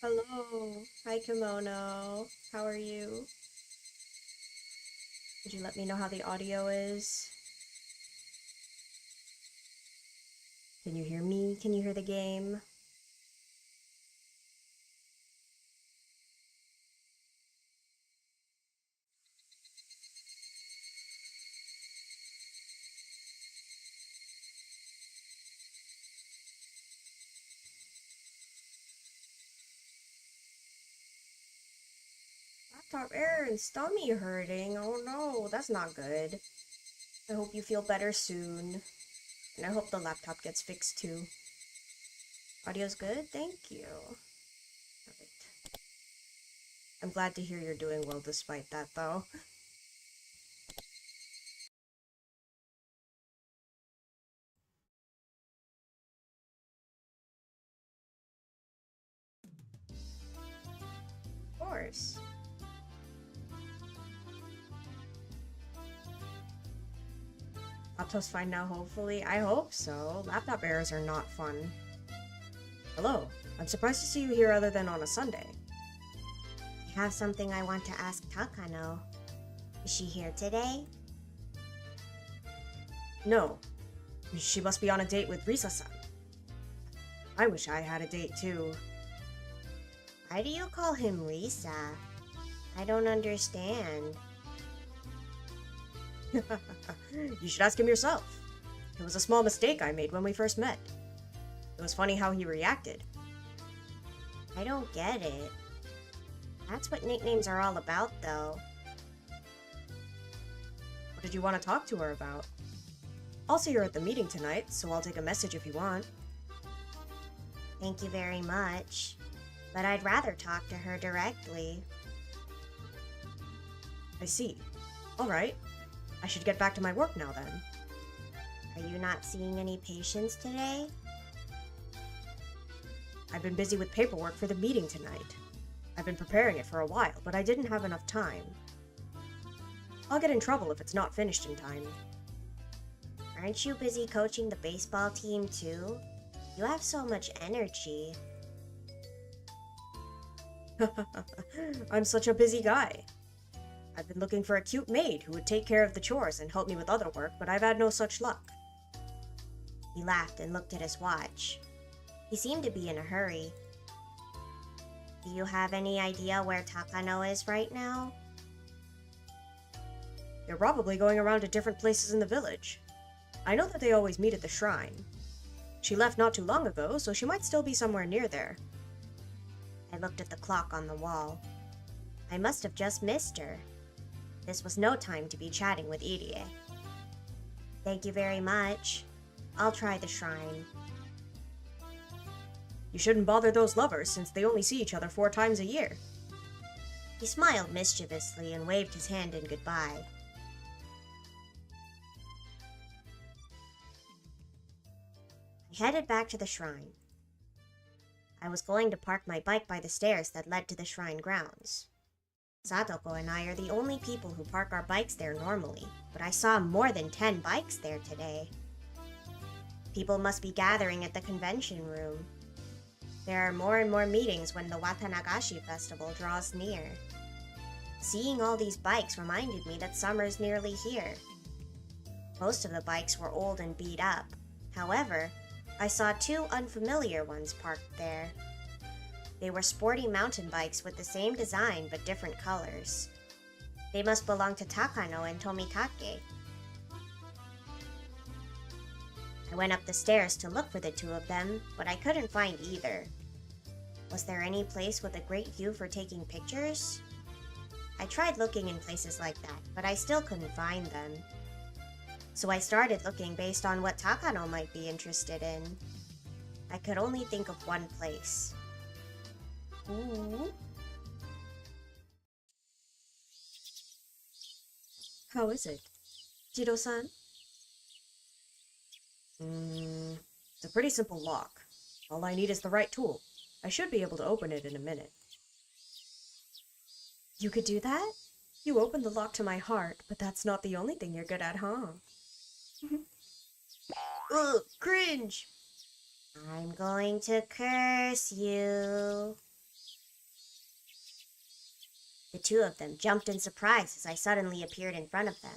Hello. Hi, Kimono. How are you? Could you let me know how the audio is? Can you hear me? Can you hear the game? Laptop error and stomach hurting. Oh no, that's not good. I hope you feel better soon. And I hope the laptop gets fixed too. Audio's good? Thank you. Perfect. I'm glad to hear you're doing well despite that though. Of course. Laptop's fine now, hopefully. I hope so. Laptop errors are not fun. Hello. I'm surprised to see you here other than on a Sunday. I have something I want to ask Takano. Is she here today? No. She must be on a date with Risa-san. I wish I had a date too. Why do you call him Risa? I don't understand. You should ask him yourself. It was a small mistake I made when we first met. It was funny how he reacted. I don't get it. That's what nicknames are all about, though. What did you want to talk to her about? I'll see her at the meeting tonight, so I'll take a message if you want. Thank you very much. But I'd rather talk to her directly. I see. Alright. I should get back to my work now then. Are you not seeing any patients today? I've been busy with paperwork for the meeting tonight. I've been preparing it for a while, but I didn't have enough time. I'll get in trouble if it's not finished in time. Aren't you busy coaching the baseball team too? You have so much energy. I'm such a busy guy. I've been looking for a cute maid who would take care of the chores and help me with other work, but I've had no such luck. He laughed and looked at his watch. He seemed to be in a hurry. Do you have any idea where Takano is right now? They're probably going around to different places in the village. I know that they always meet at the shrine. She left not too long ago, so she might still be somewhere near there. I looked at the clock on the wall. I must have just missed her. This was no time to be chatting with Irie. Thank you very much. I'll try the shrine. You shouldn't bother those lovers since they only see each other 4 times a year. He smiled mischievously and waved his hand in goodbye. I headed back to the shrine. I was going to park my bike by the stairs that led to the shrine grounds. Satoko and I are the only people who park our bikes there normally, but I saw more than 10 bikes there today. People must be gathering at the convention room. There are more and more meetings when the Watanagashi festival draws near. Seeing all these bikes reminded me that summer's nearly here. Most of the bikes were old and beat up. However, I saw 2 unfamiliar ones parked there. They were sporty mountain bikes with the same design but different colors. They must belong to Takano and Tomikake. I went up the stairs to look for the 2 of them, but I couldn't find either. Was there any place with a great view for taking pictures? I tried looking in places like that, but I still couldn't find them. So I started looking based on what Takano might be interested in. I could only think of one place. Ooh. How is it? Jiro-san? It's a pretty simple lock. All I need is the right tool. I should be able to open it in a minute. You could do that? You opened the lock to my heart, but that's not the only thing you're good at, huh? Ugh, cringe! I'm going to curse you. The two of them jumped in surprise as I suddenly appeared in front of them.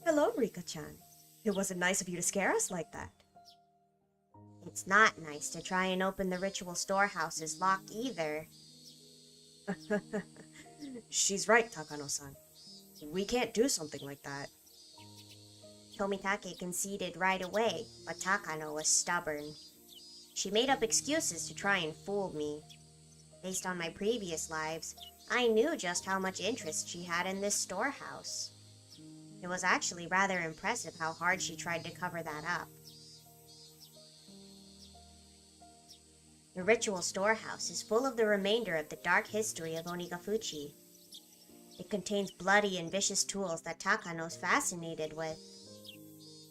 Hello, Rika-chan. It wasn't nice of you to scare us like that. It's not nice to try and open the ritual storehouse's lock either. She's right, Takano-san. We can't do something like that. Tomitake conceded right away, but Takano was stubborn. She made up excuses to try and fool me. Based on my previous lives, I knew just how much interest she had in this storehouse. It was actually rather impressive how hard she tried to cover that up. The ritual storehouse is full of the remainder of the dark history of Onigafuchi. It contains bloody and vicious tools that Takano's fascinated with.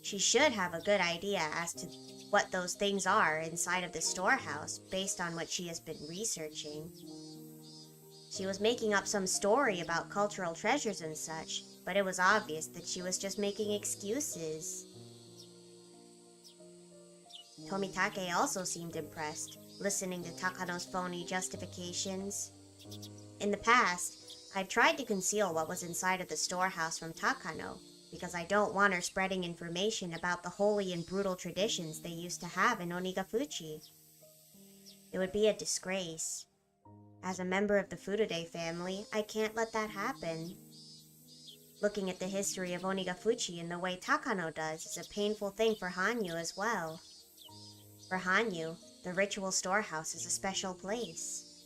She should have a good idea as to what those things are inside of the storehouse based on what she has been researching. She was making up some story about cultural treasures and such, but it was obvious that she was just making excuses. Tomitake also seemed impressed, listening to Takano's phony justifications. In the past, I've tried to conceal what was inside of the storehouse from Takano, because I don't want her spreading information about the holy and brutal traditions they used to have in Onigafuchi. It would be a disgrace. As a member of the Furude family, I can't let that happen. Looking at the history of Onigafuchi in the way Takano does is a painful thing for Hanyu as well. For Hanyu, the ritual storehouse is a special place.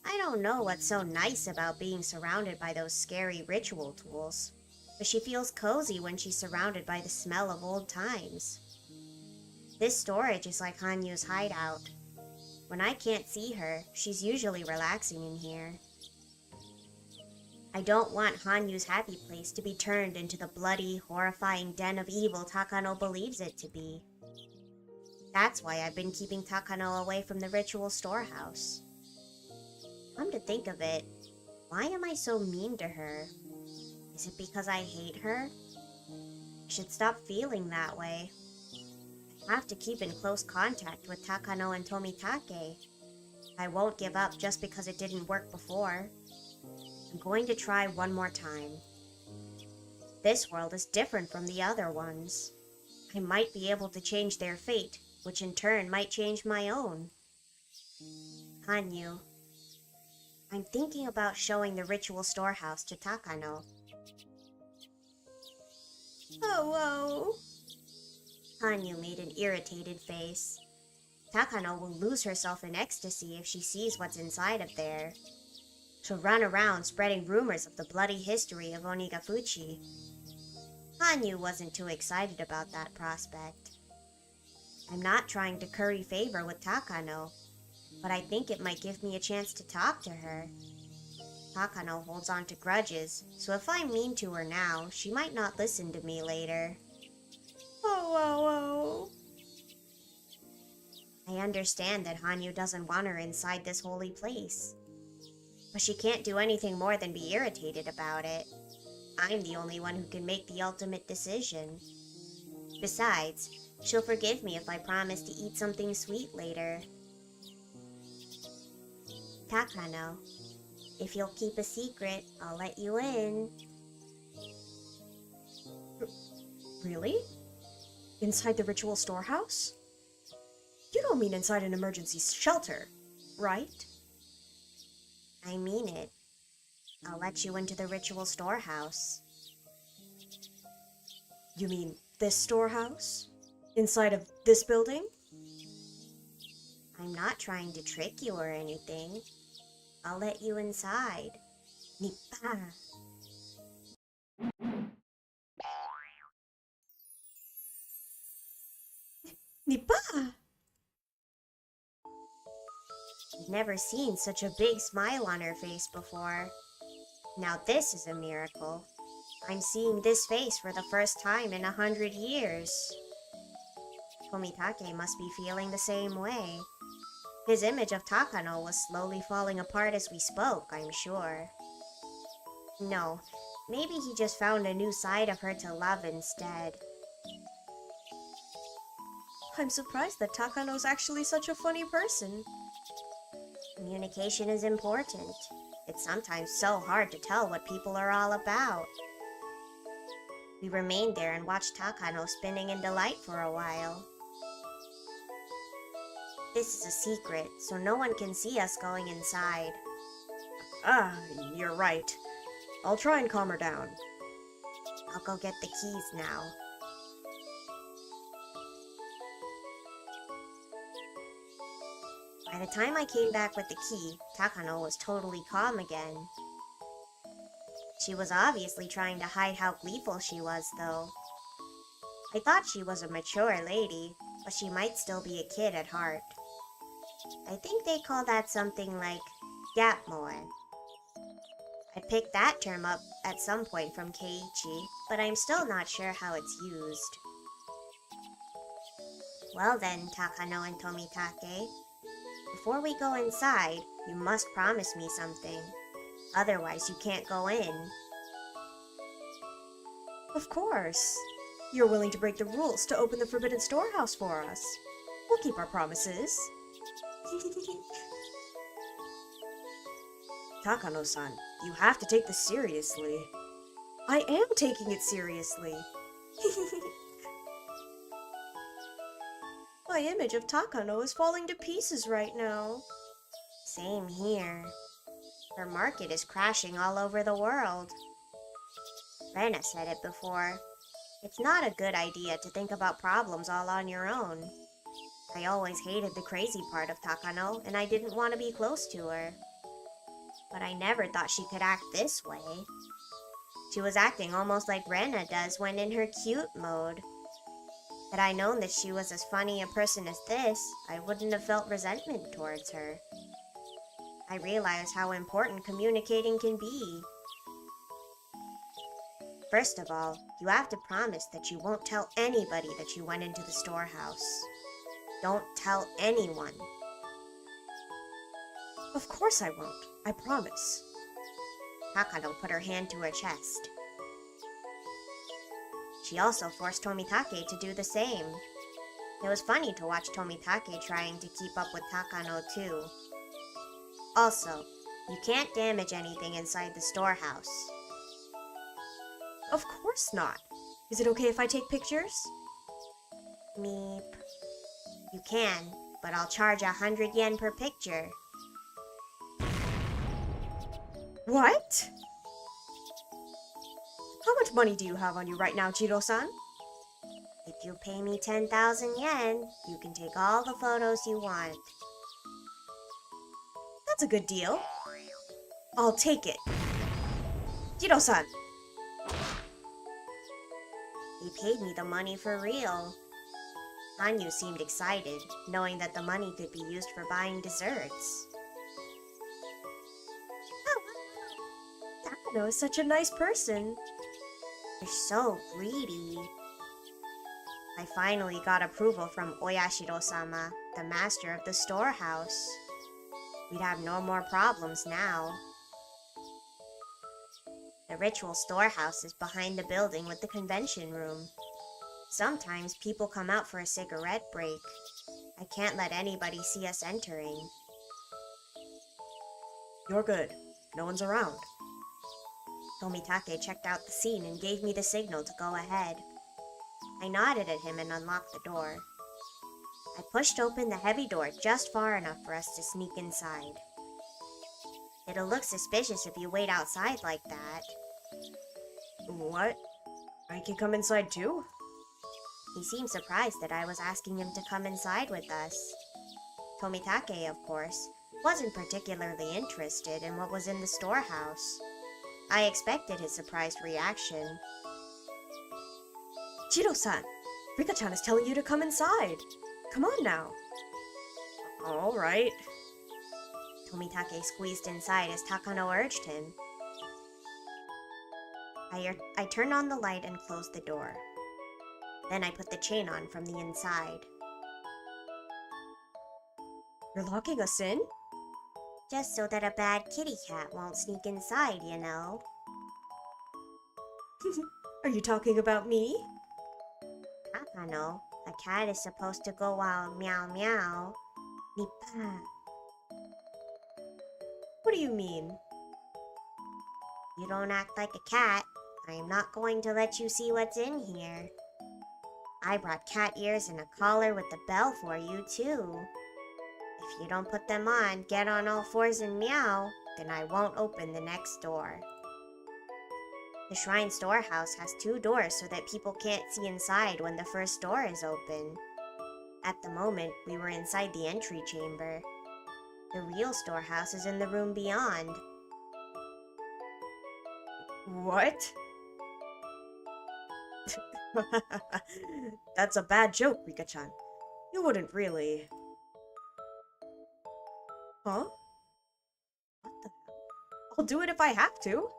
I don't know what's so nice about being surrounded by those scary ritual tools, but she feels cozy when she's surrounded by the smell of old times. This storage is like Hanyu's hideout. When I can't see her, she's usually relaxing in here. I don't want Hanyu's happy place to be turned into the bloody, horrifying den of evil Takano believes it to be. That's why I've been keeping Takano away from the ritual storehouse. Come to think of it, why am I so mean to her? Is it because I hate her? I should stop feeling that way. I have to keep in close contact with Takano and Tomitake. I won't give up just because it didn't work before. I'm going to try one more time. This world is different from the other ones. I might be able to change their fate, which in turn might change my own. Hanyu, I'm thinking about showing the ritual storehouse to Takano. Oh, whoa. Hanyu made an irritated face. Takano will lose herself in ecstasy if she sees what's inside of there. She'll run around spreading rumors of the bloody history of Onigafuchi. Hanyu wasn't too excited about that prospect. I'm not trying to curry favor with Takano, but I think it might give me a chance to talk to her. Takano holds on to grudges, so if I'm mean to her now, she might not listen to me later. Oh, whoa, whoa. I understand that Hanyu doesn't want her inside this holy place, but she can't do anything more than be irritated about it. I'm the only one who can make the ultimate decision. Besides, she'll forgive me if I promise to eat something sweet later. Takano, if you'll keep a secret, I'll let you in. Really? Inside the ritual storehouse? You don't mean inside an emergency shelter, right? I mean it. I'll let you into the ritual storehouse. You mean this storehouse? Inside of this building? I'm not trying to trick you or anything. I'll let you inside. Nippa. Nippa! I've never seen such a big smile on her face before. Now this is a miracle. I'm seeing this face for the first time in 100 years. Tomitake must be feeling the same way. His image of Takano was slowly falling apart as we spoke, I'm sure. No, maybe he just found a new side of her to love instead. I'm surprised that Takano's actually such a funny person. Communication is important. It's sometimes so hard to tell what people are all about. We remained there and watched Takano spinning in delight for a while. This is a secret, so no one can see us going inside. Ah, you're right. I'll try and calm her down. I'll go get the keys now. By the time I came back with the key, Takano was totally calm again. She was obviously trying to hide how gleeful she was, though. I thought she was a mature lady, but she might still be a kid at heart. I think they call that something like gapmoe. I picked that term up at some point from Keiichi, but I'm still not sure how it's used. Well then, Takano and Tomitake, before we go inside, you must promise me something. Otherwise, you can't go in. Of course. You're willing to break the rules to open the Forbidden Storehouse for us. We'll keep our promises. Takano-san, you have to take this seriously. I am taking it seriously. My image of Takano is falling to pieces right now. Same here. Her market is crashing all over the world. Rena said it before. It's not a good idea to think about problems all on your own. I always hated the crazy part of Takano, and I didn't want to be close to her. But I never thought she could act this way. She was acting almost like Rena does when in her cute mode. Had I known that she was as funny a person as this, I wouldn't have felt resentment towards her. I realize how important communicating can be. First of all, you have to promise that you won't tell anybody that you went into the storehouse. Don't tell anyone. Of course I won't. I promise. Takano put her hand to her chest. She also forced Tomitake to do the same. It was funny to watch Tomitake trying to keep up with Takano too. Also, you can't damage anything inside the storehouse. Of course not. Is it okay if I take pictures? Meep. You can, but I'll charge 100 yen per picture. What? How much money do you have on you right now, Chiro-san? If you pay me 10,000 yen, you can take all the photos you want. That's a good deal. I'll take it. Chiro-san! He paid me the money for real. Hanyu seemed excited, knowing that the money could be used for buying desserts. Takano is such a nice person. You're so greedy. I finally got approval from Oyashiro-sama, the master of the storehouse. We'd have no more problems now. The ritual storehouse is behind the building with the convention room. Sometimes people come out for a cigarette break. I can't let anybody see us entering. You're good. No one's around. Tomitake checked out the scene and gave me the signal to go ahead. I nodded at him and unlocked the door. I pushed open the heavy door just far enough for us to sneak inside. It'll look suspicious if you wait outside like that. What? I can come inside too? He seemed surprised that I was asking him to come inside with us. Tomitake, of course, wasn't particularly interested in what was in the storehouse. I expected his surprised reaction. Chiro-san, Rika-chan is telling you to come inside. Come on now. All right. Tomitake squeezed inside as Takano urged him. I turned on the light and closed the door. Then I put the chain on from the inside. You're locking us in? Just so that a bad kitty cat won't sneak inside, you know. Are you talking about me? Takano, a cat is supposed to go out meow meow. Nipa. What do you mean? You don't act like a cat. I am not going to let you see what's in here. I brought cat ears and a collar with a bell for you, too. If you don't put them on, get on all fours and meow, then I won't open the next door. The shrine storehouse has 2 doors so that people can't see inside when the first door is open. At the moment, we were inside the entry chamber. The real storehouse is in the room beyond. What? That's a bad joke, Rika-chan. You wouldn't really... Huh? What the hell? I'll do it if I have to.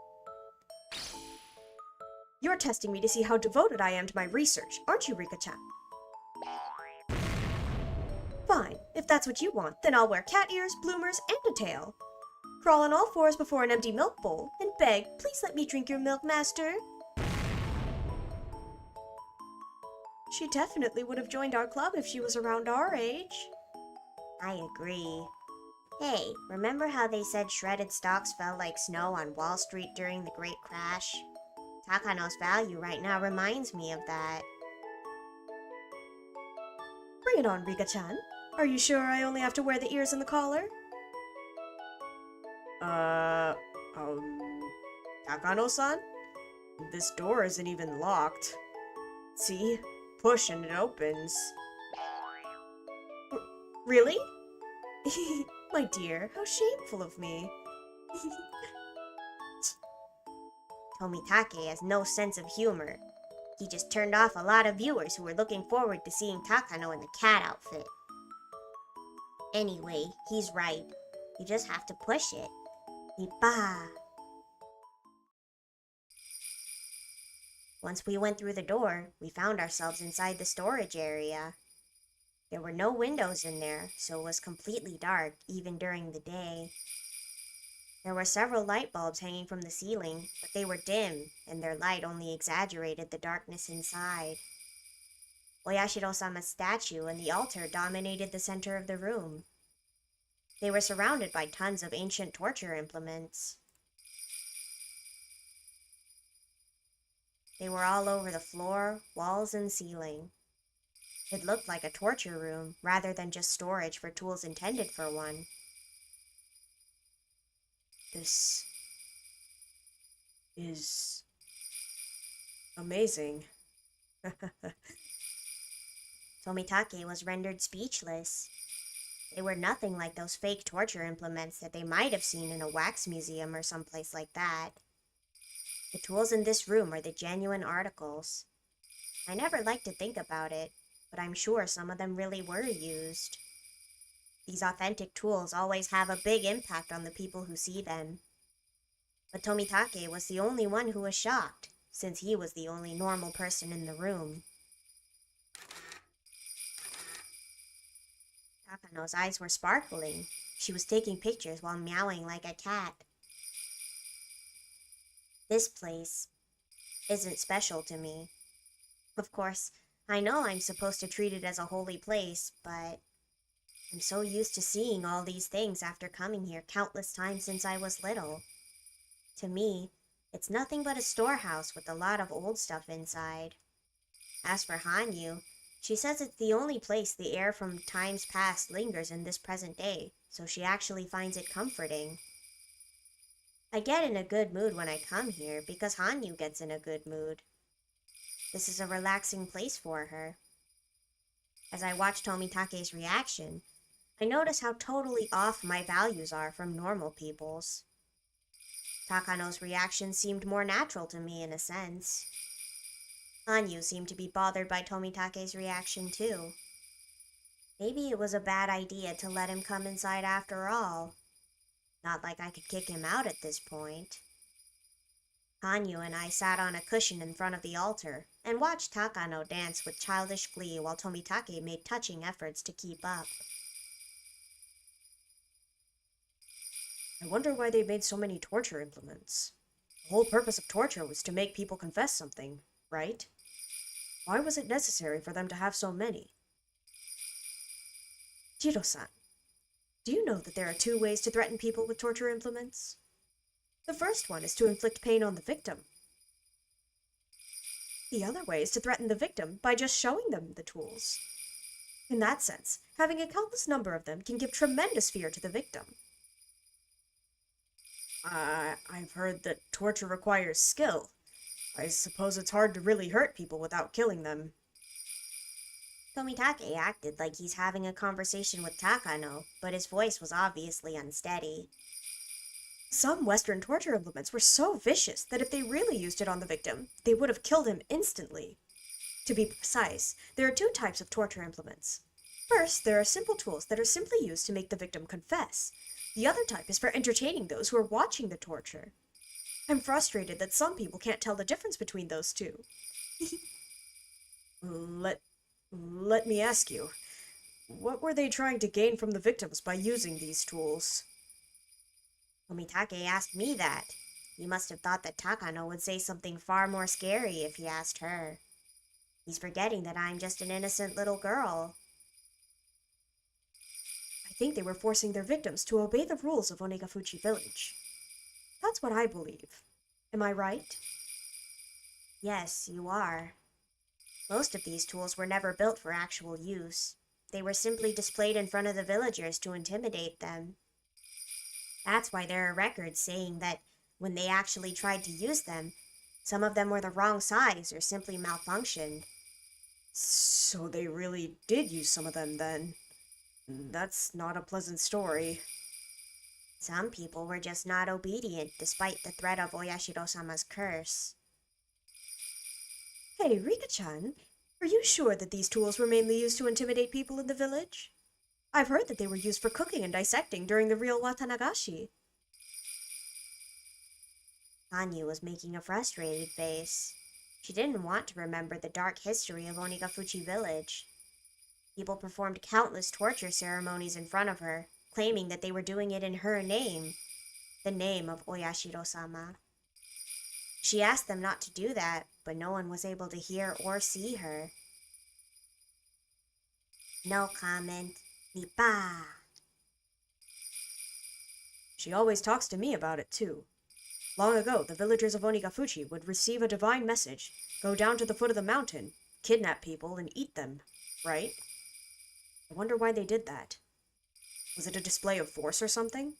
You're testing me to see how devoted I am to my research, aren't you, Rika-chan? Fine. If that's what you want, then I'll wear cat ears, bloomers, and a tail. Crawl on all fours before an empty milk bowl, and beg, please let me drink your milk, master. She definitely would have joined our club if she was around our age. I agree. Hey, remember how they said shredded stocks fell like snow on Wall Street during the Great Crash? Takano's value right now reminds me of that. Bring it on, Rika-chan. Are you sure I only have to wear the ears and the collar? Takano-san? This door isn't even locked. See? Push and it opens. Really? My dear, how shameful of me. Tomitake has no sense of humor. He just turned off a lot of viewers who were looking forward to seeing Takano in the cat outfit. Anyway, he's right. You just have to push it. Ipa. Once we went through the door, we found ourselves inside the storage area. There were no windows in there, so it was completely dark, even during the day. There were several light bulbs hanging from the ceiling, but they were dim, and their light only exaggerated the darkness inside. Oyashiro-sama's statue and the altar dominated the center of the room. They were surrounded by tons of ancient torture implements. They were all over the floor, walls, and ceiling. It looked like a torture room, rather than just storage for tools intended for one. This is amazing. Tomitake was rendered speechless. They were nothing like those fake torture implements that they might have seen in a wax museum or someplace like that. The tools in this room are the genuine articles. I never like to think about it, but I'm sure some of them really were used. These authentic tools always have a big impact on the people who see them. But Tomitake was the only one who was shocked, since he was the only normal person in the room. Takano's eyes were sparkling. She was taking pictures while meowing like a cat. This place isn't special to me. Of course, I know I'm supposed to treat it as a holy place, but I'm so used to seeing all these things after coming here countless times since I was little. To me, it's nothing but a storehouse with a lot of old stuff inside. As for Hanyu, she says it's the only place the air from times past lingers in this present day, so she actually finds it comforting. I get in a good mood when I come here because Hanyu gets in a good mood. This is a relaxing place for her. As I watch Tomitake's reaction, I notice how totally off my values are from normal people's. Takano's reaction seemed more natural to me in a sense. Hanyu seemed to be bothered by Tomitake's reaction too. Maybe it was a bad idea to let him come inside after all. Not like I could kick him out at this point. Hanyu and I sat on a cushion in front of the altar and watched Takano dance with childish glee while Tomitake made touching efforts to keep up. I wonder why they made so many torture implements. The whole purpose of torture was to make people confess something, right? Why was it necessary for them to have so many? Jiro-san, Do you know that there are two ways to threaten people with torture implements? The first one is to inflict pain on the victim. The other way is to threaten the victim by just showing them the tools. In that sense, having a countless number of them can give tremendous fear to the victim. I've heard that torture requires skill. I suppose it's hard to really hurt people without killing them. Tomitake acted like he's having a conversation with Takano, but his voice was obviously unsteady. Some Western torture implements were so vicious that if they really used it on the victim, they would have killed him instantly. To be precise, there are two types of torture implements. First, there are simple tools that are simply used to make the victim confess. The other type is for entertaining those who are watching the torture. I'm frustrated that some people can't tell the difference between those two. Let me ask you, what were they trying to gain from the victims by using these tools? Tomitake asked me that. You must have thought that Takano would say something far more scary if he asked her. He's forgetting that I'm just an innocent little girl. I think they were forcing their victims to obey the rules of Onegafuchi Village. That's what I believe. Am I right? Yes, you are. Most of these tools were never built for actual use. They were simply displayed in front of the villagers to intimidate them. That's why there are records saying that when they actually tried to use them, some of them were the wrong size or simply malfunctioned. So they really did use some of them then. That's not a pleasant story. Some people were just not obedient despite the threat of Oyashiro-sama's curse. Hey, Rika-chan, are you sure that these tools were mainly used to intimidate people in the village? I've heard that they were used for cooking and dissecting during the real Watanagashi. Hanyu was making a frustrated face. She didn't want to remember the dark history of Onegafuchi Village. People performed countless torture ceremonies in front of her, claiming that they were doing it in her name, the name of Oyashiro-sama. She asked them not to do that, but no one was able to hear or see her. No comment. Nipa. She always talks to me about it, too. Long ago, the villagers of Onegafuchi would receive a divine message, go down to the foot of the mountain, kidnap people, and eat them, right? I wonder why they did that. Was it a display of force or something?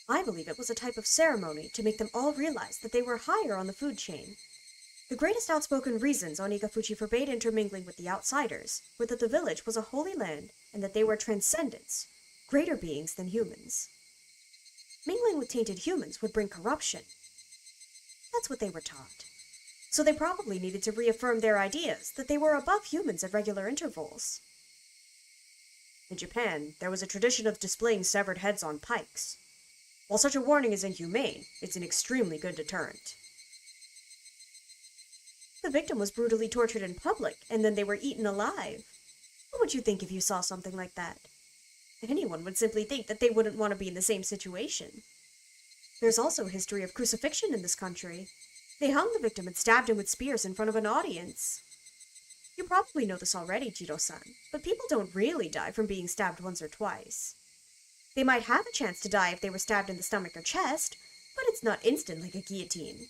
I believe it was a type of ceremony to make them all realize that they were higher on the food chain. The greatest outspoken reasons Onegafuchi forbade intermingling with the outsiders were that the village was a holy land and that they were transcendents, greater beings than humans. Mingling with tainted humans would bring corruption. That's what they were taught. So they probably needed to reaffirm their ideas that they were above humans at regular intervals. In Japan, there was a tradition of displaying severed heads on pikes. While such a warning is inhumane, it's an extremely good deterrent. The victim was brutally tortured in public, and then they were eaten alive. What would you think if you saw something like that? Anyone would simply think that they wouldn't want to be in the same situation. There's also a history of crucifixion in this country. They hung the victim and stabbed him with spears in front of an audience. You probably know this already, Jiro-san, but people don't really die from being stabbed once or twice. They might have a chance to die if they were stabbed in the stomach or chest, but it's not instant like a guillotine.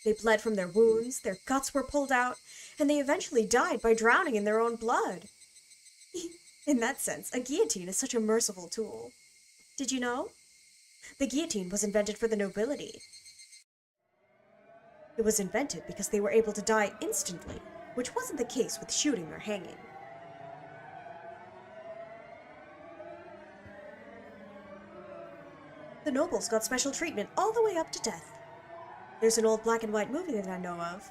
They bled from their wounds, their guts were pulled out, and they eventually died by drowning in their own blood. In that sense, a guillotine is such a merciful tool. Did you know? The guillotine was invented for the nobility. It was invented because they were able to die instantly, which wasn't the case with shooting or hanging. The nobles got special treatment all the way up to death. There's an old black and white movie that I know of.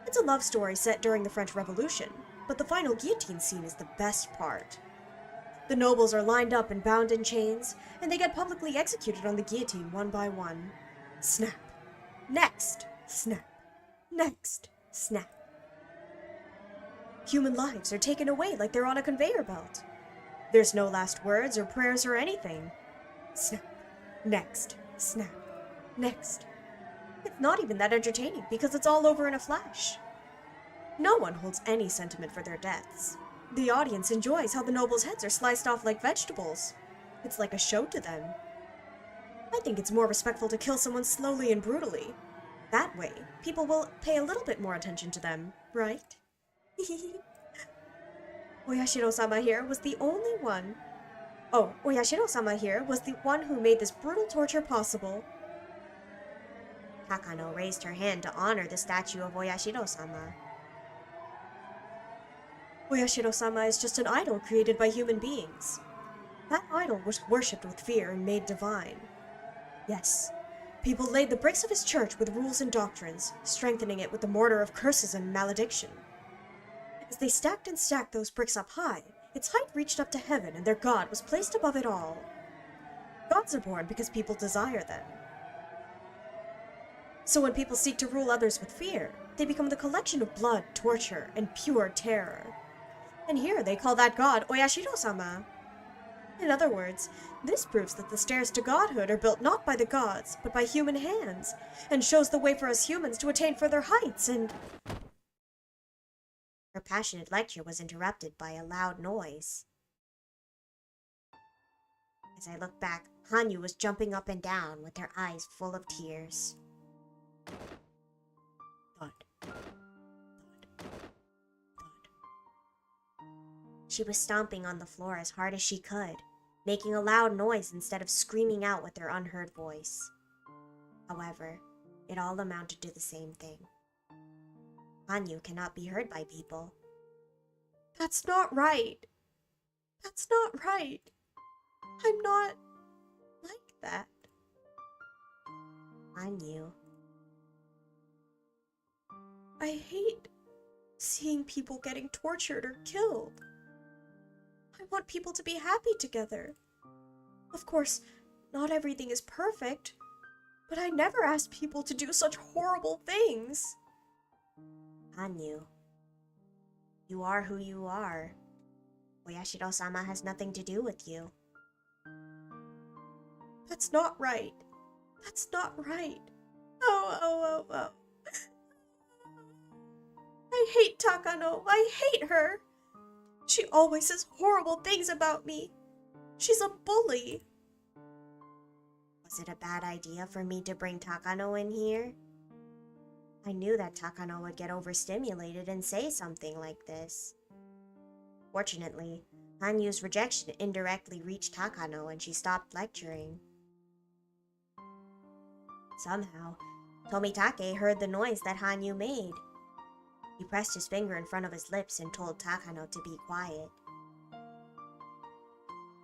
It's a love story set during the French Revolution, but the final guillotine scene is the best part. The nobles are lined up and bound in chains, and they get publicly executed on the guillotine one by one. Snap. Next. Snap. Next. Snap. Human lives are taken away like they're on a conveyor belt. There's no last words or prayers or anything. Snap. Next. Snap. Next. It's not even that entertaining because it's all over in a flash. No one holds any sentiment for their deaths. The audience enjoys how the nobles' heads are sliced off like vegetables. It's like a show to them. I think it's more respectful to kill someone slowly and brutally. That way, people will pay a little bit more attention to them, right? Oyashiro-sama here was the only one. Oh, Oyashiro-sama here was the one who made this brutal torture possible. Takano raised her hand to honor the statue of Oyashiro-sama. Oyashiro-sama is just an idol created by human beings. That idol was worshipped with fear and made divine. Yes, people laid the bricks of his church with rules and doctrines, strengthening it with the mortar of curses and malediction. As they stacked and stacked those bricks up high, its height reached up to heaven, and their god was placed above it all. Gods are born because people desire them. So when people seek to rule others with fear, they become the collection of blood, torture, and pure terror. And here they call that god Oyashiro-sama. In other words, this proves that the stairs to godhood are built not by the gods, but by human hands, and shows the way for us humans to attain further heights and... Her passionate lecture was interrupted by a loud noise. As I looked back, Hanyu was jumping up and down with her eyes full of tears. Thud. Thud. Thud. She was stomping on the floor as hard as she could, making a loud noise instead of screaming out with her unheard voice. However, it all amounted to the same thing. Hanyu cannot be heard by people. That's not right. That's not right. I'm not like that. Hanyu. I hate seeing people getting tortured or killed. I want people to be happy together. Of course, not everything is perfect, but I never asked people to do such horrible things. Hanyu. You are who you are. Oyashiro-sama has nothing to do with you. That's not right. That's not right. Oh. I hate Takano. I hate her. She always says horrible things about me. She's a bully. Was it a bad idea for me to bring Takano in here? I knew that Takano would get overstimulated and say something like this. Fortunately, Hanyu's rejection indirectly reached Takano and she stopped lecturing. Somehow, Tomitake heard the noise that Hanyu made. He pressed his finger in front of his lips and told Takano to be quiet.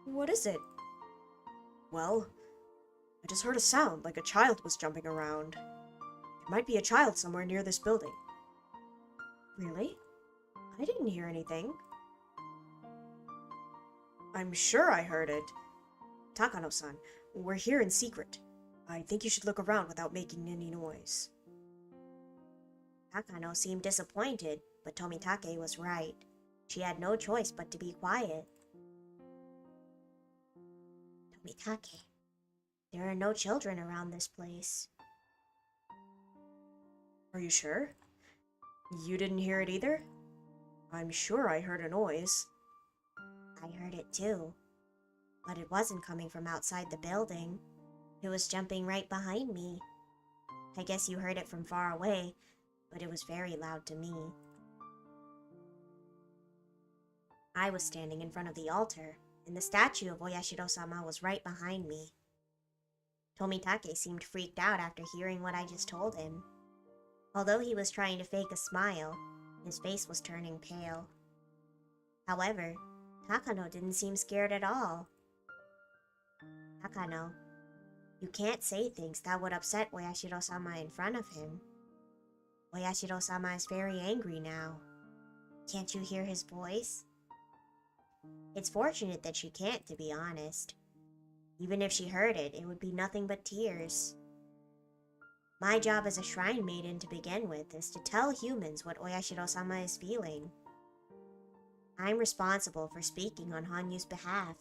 What is it? Well, I just heard a sound like a child was jumping around. There might be a child somewhere near this building. Really? I didn't hear anything. I'm sure I heard it. Takano-san, we're here in secret. I think you should look around without making any noise. Takano seemed disappointed, but Tomitake was right. She had no choice but to be quiet. Tomitake, there are no children around this place. Are you sure? You didn't hear it either? I'm sure I heard a noise. I heard it too, but it wasn't coming from outside the building. It was jumping right behind me. I guess you heard it from far away, but it was very loud to me. I was standing in front of the altar, and the statue of Oyashiro-sama was right behind me. Tomitake seemed freaked out after hearing what I just told him. Although he was trying to fake a smile, his face was turning pale. However, Takano didn't seem scared at all. Takano, you can't say things that would upset Oyashiro-sama in front of him. Oyashiro-sama is very angry now. Can't you hear his voice? It's fortunate that she can't, to be honest. Even if she heard it, it would be nothing but tears. My job as a shrine maiden to begin with is to tell humans what Oyashiro-sama is feeling. I'm responsible for speaking on Hanyu's behalf.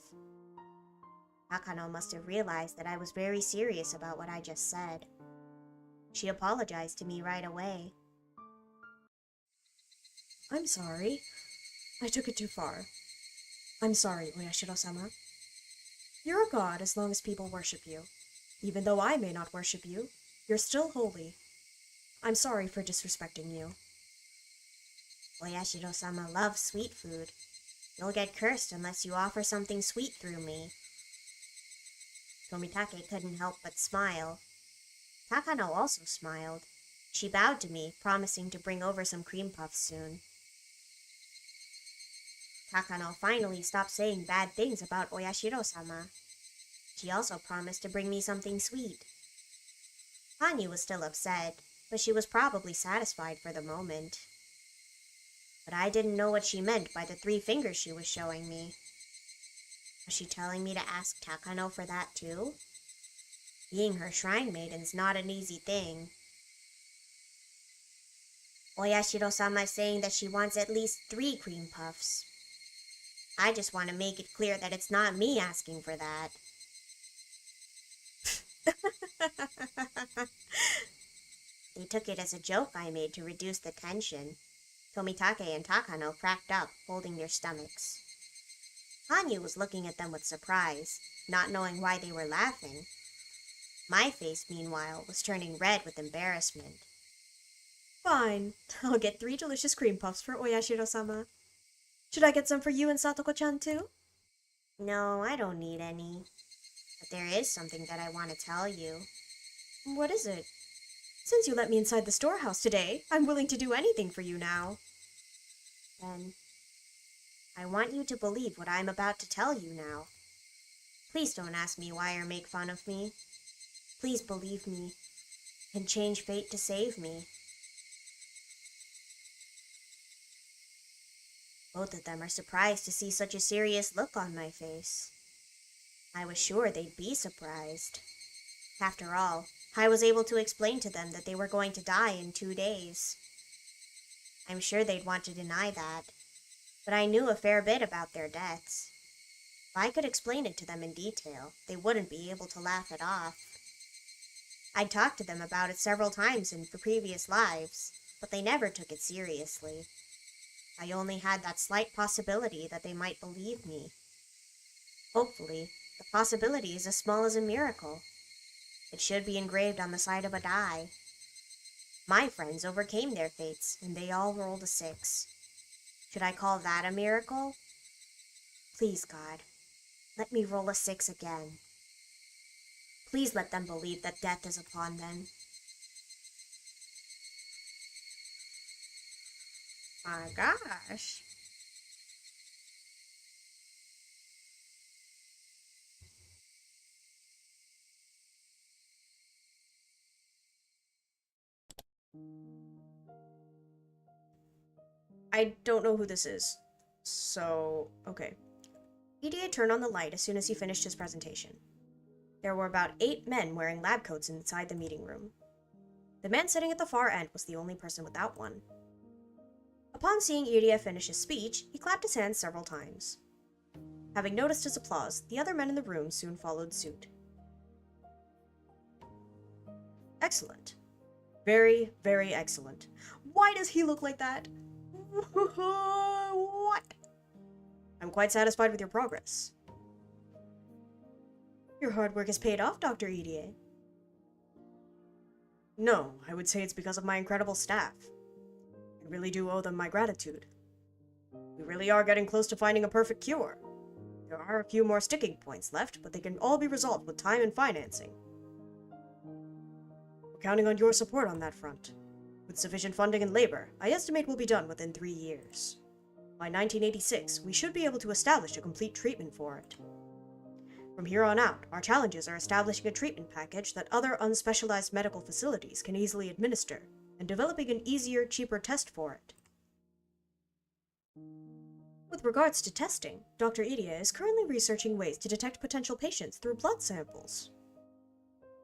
Takano must have realized that I was very serious about what I just said. She apologized to me right away. I'm sorry. I took it too far. I'm sorry, Oyashiro-sama. You're a god as long as people worship you. Even though I may not worship you, you're still holy. I'm sorry for disrespecting you. Oyashiro-sama loves sweet food. You'll get cursed unless you offer something sweet through me. Tomitake couldn't help but smile. Takano also smiled. She bowed to me, promising to bring over some cream puffs soon. Takano finally stopped saying bad things about Oyashiro-sama. She also promised to bring me something sweet. Hanyu was still upset, but she was probably satisfied for the moment. But I didn't know what she meant by the 3 fingers she was showing me. Was she telling me to ask Takano for that too? Being her shrine maiden's not an easy thing. Oyashiro-sama is saying that she wants at least 3 cream puffs. I just want to make it clear that it's not me asking for that. They took it as a joke I made to reduce the tension. Tomitake and Takano cracked up, holding their stomachs. Hanyu was looking at them with surprise, not knowing why they were laughing. My face, meanwhile, was turning red with embarrassment. Fine. I'll get 3 delicious cream puffs for Oyashiro-sama. Should I get some for you and Satoko-chan too? No, I don't need any. But there is something that I want to tell you. What is it? Since you let me inside the storehouse today, I'm willing to do anything for you now. Then, I want you to believe what I'm about to tell you now. Please don't ask me why or make fun of me. Please believe me and change fate to save me. Both of them are surprised to see such a serious look on my face. I was sure they'd be surprised. After all, I was able to explain to them that they were going to die in 2 days. I'm sure they'd want to deny that, but I knew a fair bit about their deaths. If I could explain it to them in detail, they wouldn't be able to laugh it off. I'd talked to them about it several times in previous lives, but they never took it seriously. I only had that slight possibility that they might believe me. Hopefully, the possibility is as small as a miracle. It should be engraved on the side of a die. My friends overcame their fates, and they all rolled a 6. Should I call that a miracle? Please, God, let me roll a 6 again. Please let them believe that death is upon them. My gosh. I don't know who this is. So, okay. EDA turned on the light as soon as he finished his presentation. There were about 8 men wearing lab coats inside the meeting room. The man sitting at the far end was the only person without one. Upon seeing Iria finish his speech, he clapped his hands several times. Having noticed his applause, the other men in the room soon followed suit. Excellent. Very, very excellent. Why does he look like that? What? I'm quite satisfied with your progress. Your hard work has paid off, Dr. Irie. No, I would say it's because of my incredible staff. I really do owe them my gratitude. We really are getting close to finding a perfect cure. There are a few more sticking points left, but they can all be resolved with time and financing. We're counting on your support on that front. With sufficient funding and labor, I estimate we'll be done within 3 years. By 1986, we should be able to establish a complete treatment for it. From here on out, our challenges are establishing a treatment package that other unspecialized medical facilities can easily administer, and developing an easier, cheaper test for it. With regards to testing, Dr. Iria is currently researching ways to detect potential patients through blood samples.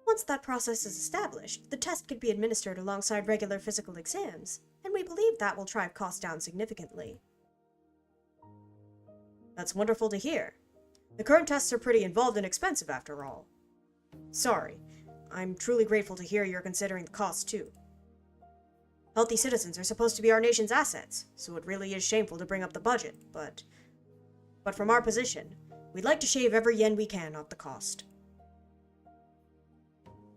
Once that process is established, the test could be administered alongside regular physical exams, and we believe that will drive costs down significantly. That's wonderful to hear. The current tests are pretty involved and expensive after all. Sorry, I'm truly grateful to hear you're considering the cost too. Healthy citizens are supposed to be our nation's assets, so it really is shameful to bring up the budget, but from our position, we'd like to shave every yen we can off the cost.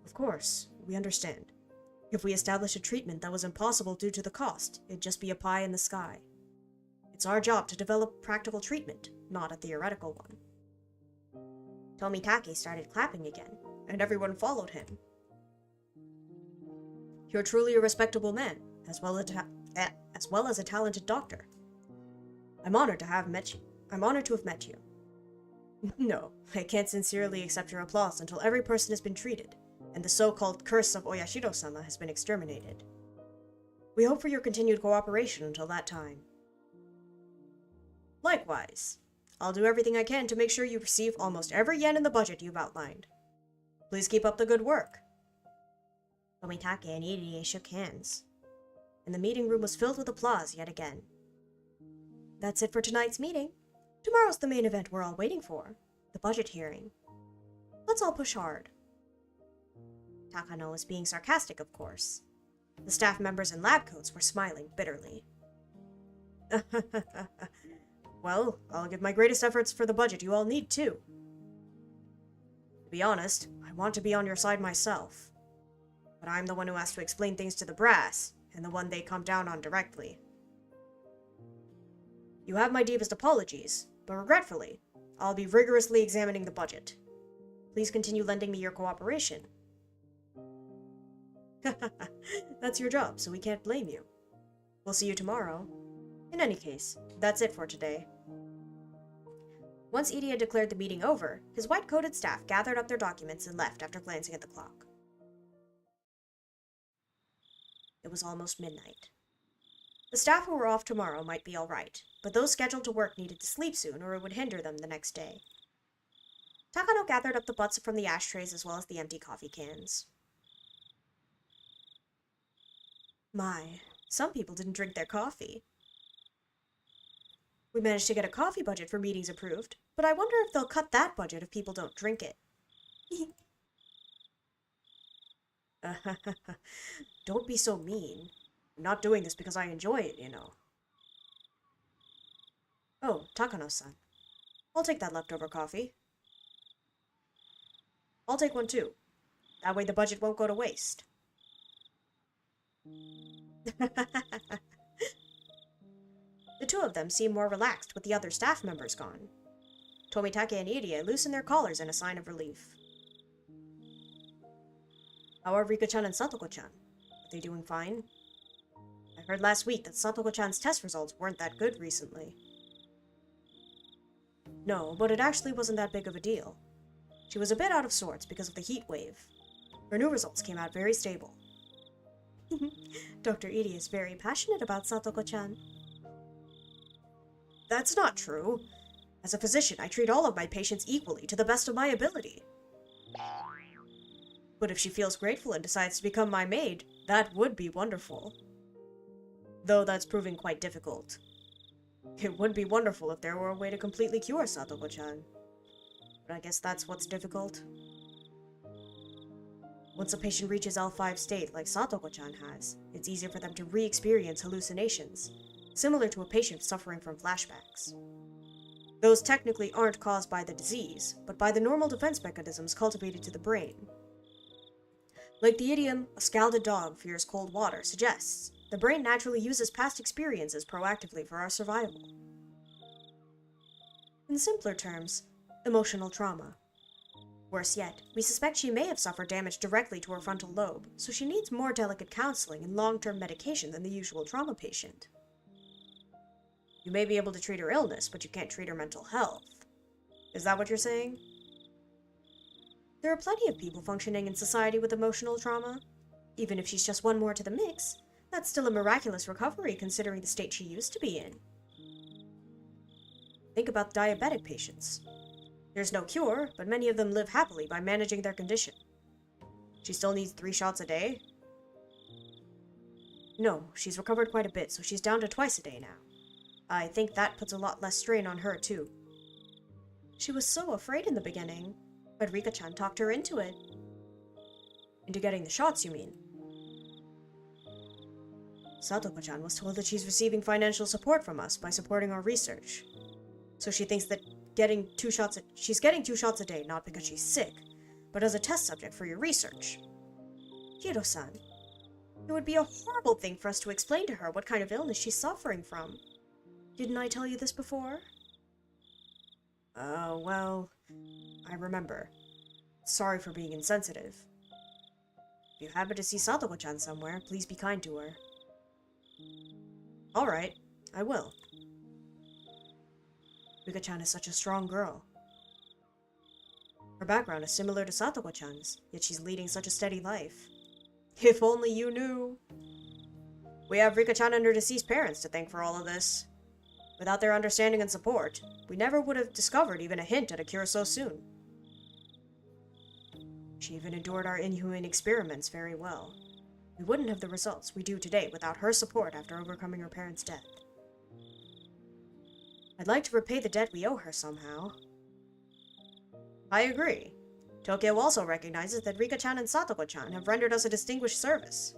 Of course, we understand. If we established a treatment that was impossible due to the cost, it'd just be a pie in the sky. It's our job to develop practical treatment, not a theoretical one. Tomitake started clapping again, and everyone followed him. You're truly a respectable man, as well as a talented doctor. I'm honored to have met you. No, I can't sincerely accept your applause until every person has been treated, and the so-called curse of Oyashiro-sama has been exterminated. We hope for your continued cooperation until that time. Likewise, I'll do everything I can to make sure you receive almost every yen in the budget you've outlined. Please keep up the good work. Tomitake and Irie shook hands, and the meeting room was filled with applause yet again. That's it for tonight's meeting. Tomorrow's the main event we're all waiting for, the budget hearing. Let's all push hard. Takano was being sarcastic, of course. The staff members in lab coats were smiling bitterly. Well, I'll give my greatest efforts for the budget you all need, too. To be honest, I want to be on your side myself. But I'm the one who has to explain things to the brass, and the one they come down on directly. You have my deepest apologies, but regretfully, I'll be rigorously examining the budget. Please continue lending me your cooperation. That's your job, so we can't blame you. We'll see you tomorrow. In any case, that's it for today. Once Irie declared the meeting over, his white-coated staff gathered up their documents and left after glancing at the clock. It was almost midnight. The staff who were off tomorrow might be all right, but those scheduled to work needed to sleep soon or it would hinder them the next day. Takano gathered up the butts from the ashtrays as well as the empty coffee cans. My, some people didn't drink their coffee. We managed to get a coffee budget for meetings approved, but I wonder if they'll cut that budget if people don't drink it. Don't be so mean. I'm not doing this because I enjoy it, you know. Oh, Takano-san. I'll take that leftover coffee. I'll take one too. That way the budget won't go to waste. The two of them seemed more relaxed with the other staff members gone. Tomitake and Irie loosened their collars in a sign of relief. How are Rika-chan and Satoko-chan? Are they doing fine? I heard last week that Satoko-chan's test results weren't that good recently. No, but it actually wasn't that big of a deal. She was a bit out of sorts because of the heat wave. Her new results came out very stable. Dr. Irie is very passionate about Satoko-chan. That's not true. As a physician, I treat all of my patients equally to the best of my ability. But if she feels grateful and decides to become my maid, that would be wonderful. Though that's proving quite difficult. It would be wonderful if there were a way to completely cure Satoko-chan. But I guess that's what's difficult. Once a patient reaches L5 state like Satoko-chan has, it's easier for them to re-experience hallucinations, similar to a patient suffering from flashbacks. Those technically aren't caused by the disease, but by the normal defense mechanisms cultivated to the brain. Like the idiom, a scalded dog fears cold water suggests, the brain naturally uses past experiences proactively for our survival. In simpler terms, emotional trauma. Worse yet, we suspect she may have suffered damage directly to her frontal lobe, so she needs more delicate counseling and long-term medication than the usual trauma patient. You may be able to treat her illness, but you can't treat her mental health. Is that what you're saying? There are plenty of people functioning in society with emotional trauma. Even if she's just one more to the mix, that's still a miraculous recovery considering the state she used to be in. Think about diabetic patients. There's no cure, but many of them live happily by managing their condition. She still needs 3 shots a day? No, she's recovered quite a bit, so she's down to twice a day now. I think that puts a lot less strain on her, too. She was so afraid in the beginning, but Rika-chan talked her into it. Into getting the shots, you mean? Satoko-chan was told that she's receiving financial support from us by supporting our research. So she thinks that she's getting 2 shots a day, not because she's sick, but as a test subject for your research. Hiro-san, it would be a horrible thing for us to explain to her what kind of illness she's suffering from. Didn't I tell you this before? Well, I remember. Sorry for being insensitive. If you happen to see Satoko-chan somewhere, please be kind to her. Alright, I will. Rika-chan is such a strong girl. Her background is similar to Satoko-chan's, yet she's leading such a steady life. If only you knew. We have Rika-chan and her deceased parents to thank for all of this. Without their understanding and support, we never would have discovered even a hint at a cure so soon. She even endured our inhumane experiments very well. We wouldn't have the results we do today without her support after overcoming her parents' death. I'd like to repay the debt we owe her somehow. I agree. Tokyo also recognizes that Rika-chan and Satoko-chan have rendered us a distinguished service.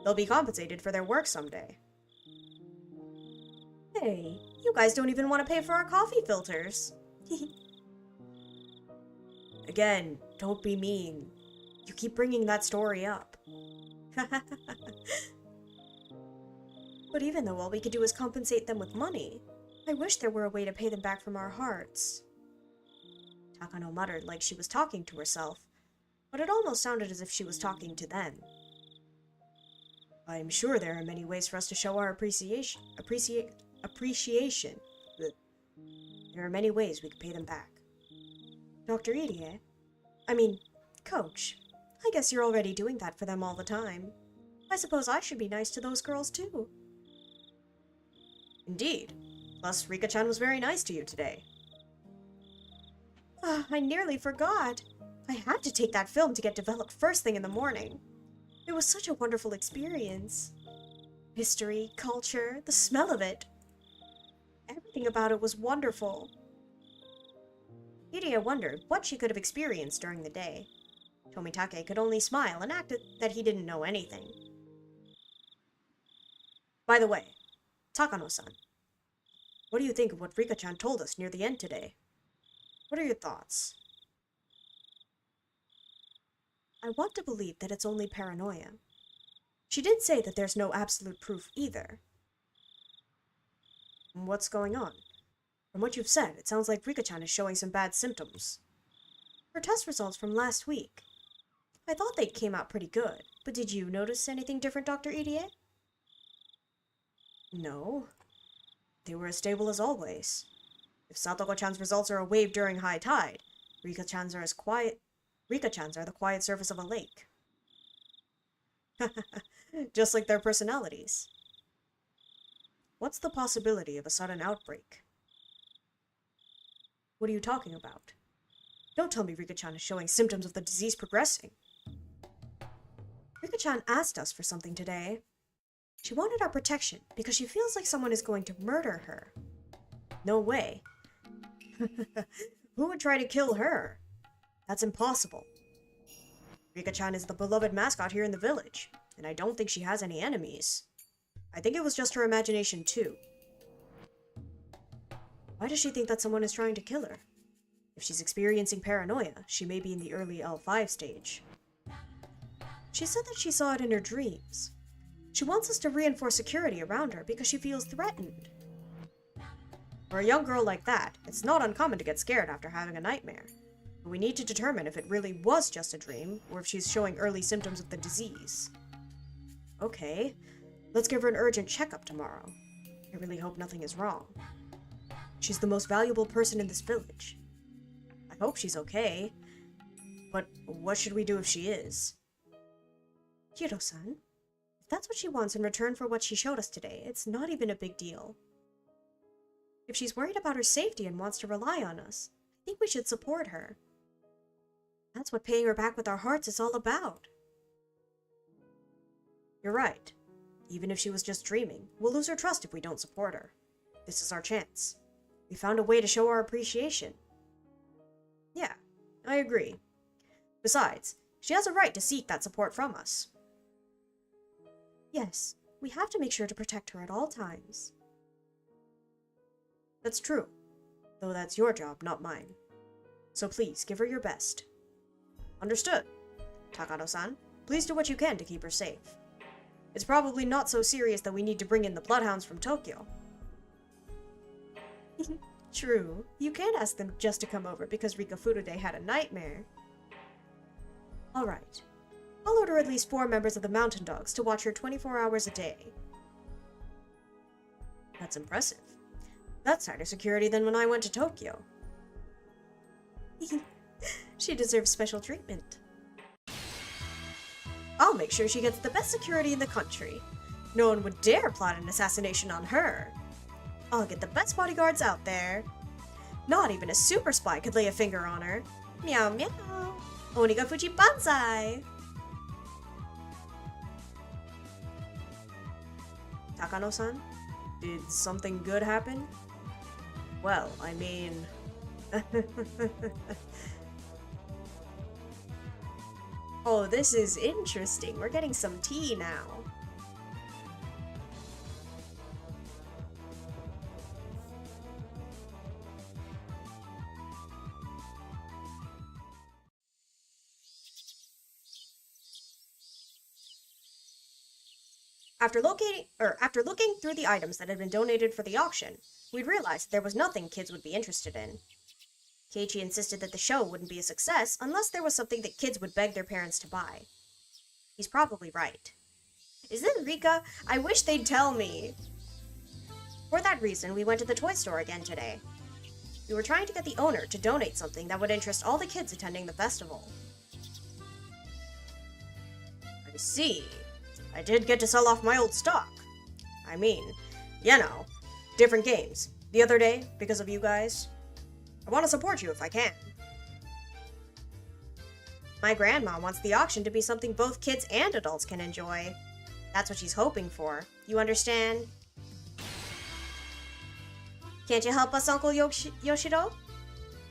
They'll be compensated for their work someday. Hey, you guys don't even want to pay for our coffee filters. Again, don't be mean. You keep bringing that story up. But even though all we could do is compensate them with money, I wish there were a way to pay them back from our hearts. Takano muttered like she was talking to herself, but it almost sounded as if she was talking to them. I'm sure there are many ways for us to show our appreciation. There are many ways we could pay them back. Dr. Irie? Coach, I guess you're already doing that for them all the time. I suppose I should be nice to those girls too. Indeed. Plus, Rika-chan was very nice to you today. I nearly forgot. I had to take that film to get developed first thing in the morning. It was such a wonderful experience. History, culture, the smell of it. Everything about it was wonderful. Hiria wondered what she could have experienced during the day. Tomitake could only smile and act that he didn't know anything. By the way, Takano-san, what do you think of what Rika-chan told us near the end today? What are your thoughts? I want to believe that it's only paranoia. She did say that there's no absolute proof either. What's going on? From what you've said, it sounds like Rika-chan is showing some bad symptoms. Her test results from last week. I thought they came out pretty good, but did you notice anything different, Dr. Irie? No. They were as stable as always. If Satoko-chan's results are a wave during high tide, Rika-chan's are the quiet surface of a lake. Just like their personalities. What's the possibility of a sudden outbreak? What are you talking about? Don't tell me Rika-chan is showing symptoms of the disease progressing. Rika-chan asked us for something today. She wanted our protection because she feels like someone is going to murder her. No way. Who would try to kill her? That's impossible. Rika-chan is the beloved mascot here in the village, and I don't think she has any enemies. I think it was just her imagination too. Why does she think that someone is trying to kill her? If she's experiencing paranoia, she may be in the early L5 stage. She said that she saw it in her dreams. She wants us to reinforce security around her because she feels threatened. For a young girl like that, it's not uncommon to get scared after having a nightmare. But we need to determine if it really was just a dream, or if she's showing early symptoms of the disease. Okay, let's give her an urgent checkup tomorrow. I really hope nothing is wrong. She's the most valuable person in this village. I hope she's okay. But what should we do if she is? Hiro-san, if that's what she wants in return for what she showed us today, it's not even a big deal. If she's worried about her safety and wants to rely on us, I think we should support her. That's what paying her back with our hearts is all about. You're right. Even if she was just dreaming, we'll lose her trust if we don't support her. This is our chance. We found a way to show our appreciation. Yeah, I agree. Besides, she has a right to seek that support from us. Yes, We have to make sure to protect her at all times. That's true, though that's your job, not mine. So please, give her your best. Understood. Takano-san, please do what you can to keep her safe. It's probably not so serious that we need to bring in the bloodhounds from Tokyo. True. You can't ask them just to come over because Rika Furude had a nightmare. Alright. I'll order at least 4 members of the Mountain Dogs to watch her 24 hours a day. That's impressive. That's tighter security than when I went to Tokyo. She deserves special treatment. I'll make sure she gets the best security in the country. No one would dare plot an assassination on her. I'll get the best bodyguards out there. Not even a super spy could lay a finger on her. Meow meow. Oniga Fuji Banzai! Takano-san, did something good happen? Well, I mean... Oh, this is interesting. We're getting some tea now. After looking through the items that had been donated for the auction, we'd realized there was nothing kids would be interested in. Keiichi insisted that the show wouldn't be a success unless there was something that kids would beg their parents to buy. He's probably right. Isn't it Rika? I wish they'd tell me! For that reason, we went to the toy store again today. We were trying to get the owner to donate something that would interest all the kids attending the festival. I see. I did get to sell off my old stock. I mean, you know, different games. The other day, because of you guys. I want to support you if I can. My grandma wants the auction to be something both kids and adults can enjoy. That's what she's hoping for. You understand? Can't you help us, Uncle Yoshiro?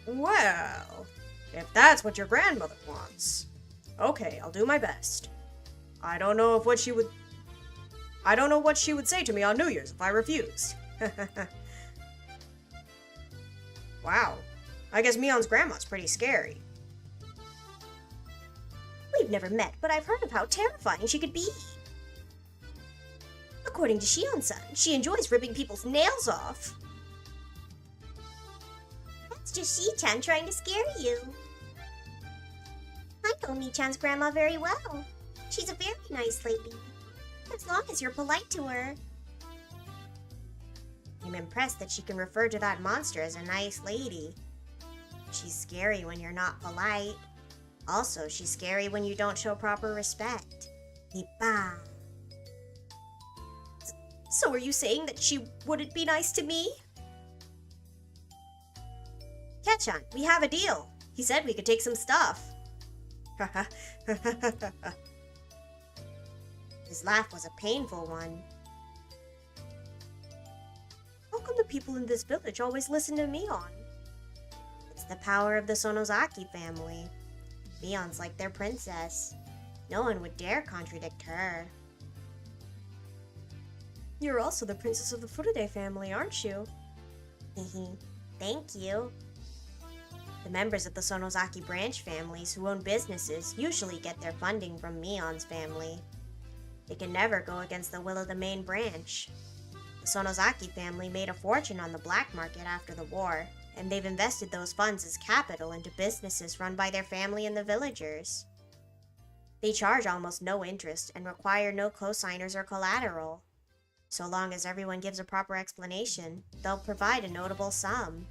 Well, if that's what your grandmother wants. Okay, I'll do my best. I don't know what she would say to me on New Year's if I refused. Wow. I guess Mion's grandma's pretty scary. We've never met, but I've heard of how terrifying she could be. According to Shion-san, she enjoys ripping people's nails off. That's just Shi-chan trying to scare you. I know Mi-chan's grandma very well. She's a very nice lady. As long as you're polite to her. I'm impressed that she can refer to that monster as a nice lady. She's scary when you're not polite. Also, she's scary when you don't show proper respect. Nippa. So are you saying that she wouldn't be nice to me? Ketchan, we have a deal. He said we could take some stuff. Haha. His laugh was a painful one. How come the people in this village always listen to Mion? It's the power of the Sonozaki family. Mion's like their princess. No one would dare contradict her. You're also the princess of the Furude family, aren't you? Thank you. The members of the Sonozaki branch families who own businesses usually get their funding from Mion's family. They can never go against the will of the main branch. The Sonozaki family made a fortune on the black market after the war, and they've invested those funds as capital into businesses run by their family and the villagers. They charge almost no interest and require no cosigners or collateral. So long as everyone gives a proper explanation, they'll provide a notable sum.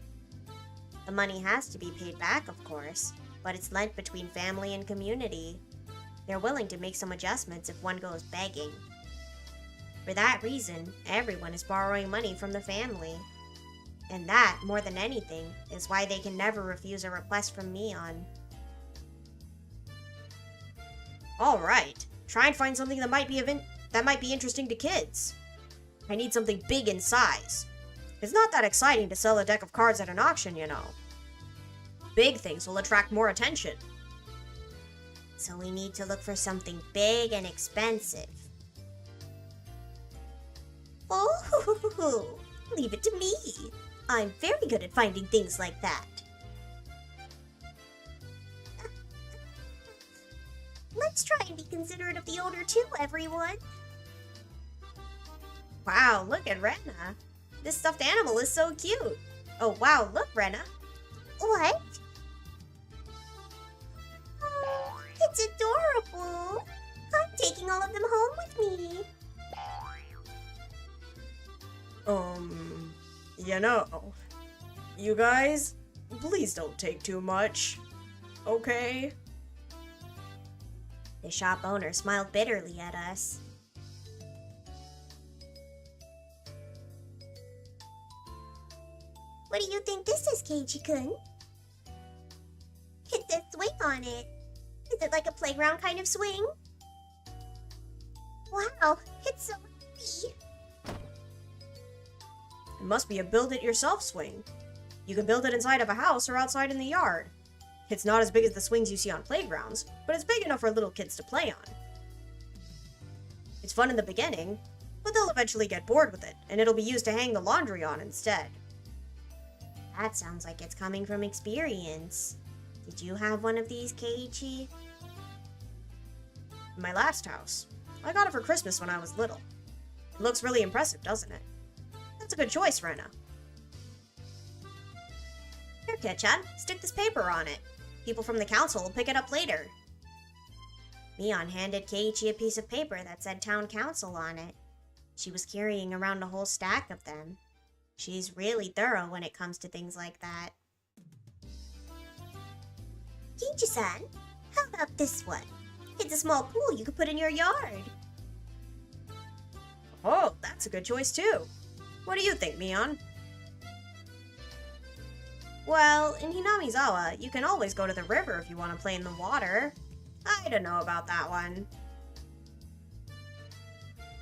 The money has to be paid back, of course, but it's lent between family and community. They're willing to make some adjustments if one goes begging. For that reason, everyone is borrowing money from the family. And that, more than anything, is why they can never refuse a request from Mion. Alright, try and find something that might be interesting to kids. I need something big in size. It's not that exciting to sell a deck of cards at an auction, you know. Big things will attract more attention. So we need to look for something big and expensive. Oh, leave it to me. I'm very good at finding things like that. Let's try and be considerate of the owner too, everyone. Wow, look at Rena. This stuffed animal is so cute. Oh wow, look, Rena. What? Oh, it's adorable. I'm taking all of them home with me. You guys, please don't take too much, okay? The shop owner smiled bitterly at us. What do you think this is, Keiji-kun? It says swing on it. Is it like a playground kind of swing? Wow, it's so heavy. It must be a build-it-yourself swing. You can build it inside of a house or outside in the yard. It's not as big as the swings you see on playgrounds, but it's big enough for little kids to play on. It's fun in the beginning, but they'll eventually get bored with it, and it'll be used to hang the laundry on instead. That sounds like it's coming from experience. Did you have one of these, Keiichi? In my last house. I got it for Christmas when I was little. It looks really impressive, doesn't it? That's a good choice, Rena. Here, Ketchan, stick this paper on it. People from the council will pick it up later. Mion handed Keiichi a piece of paper that said Town Council on it. She was carrying around a whole stack of them. She's really thorough when it comes to things like that. Keiichi-san, how about this one? It's a small pool you could put in your yard. Oh, that's a good choice too. What do you think, Mion? Well, in Hinamizawa, you can always go to the river if you want to play in the water. I don't know about that one.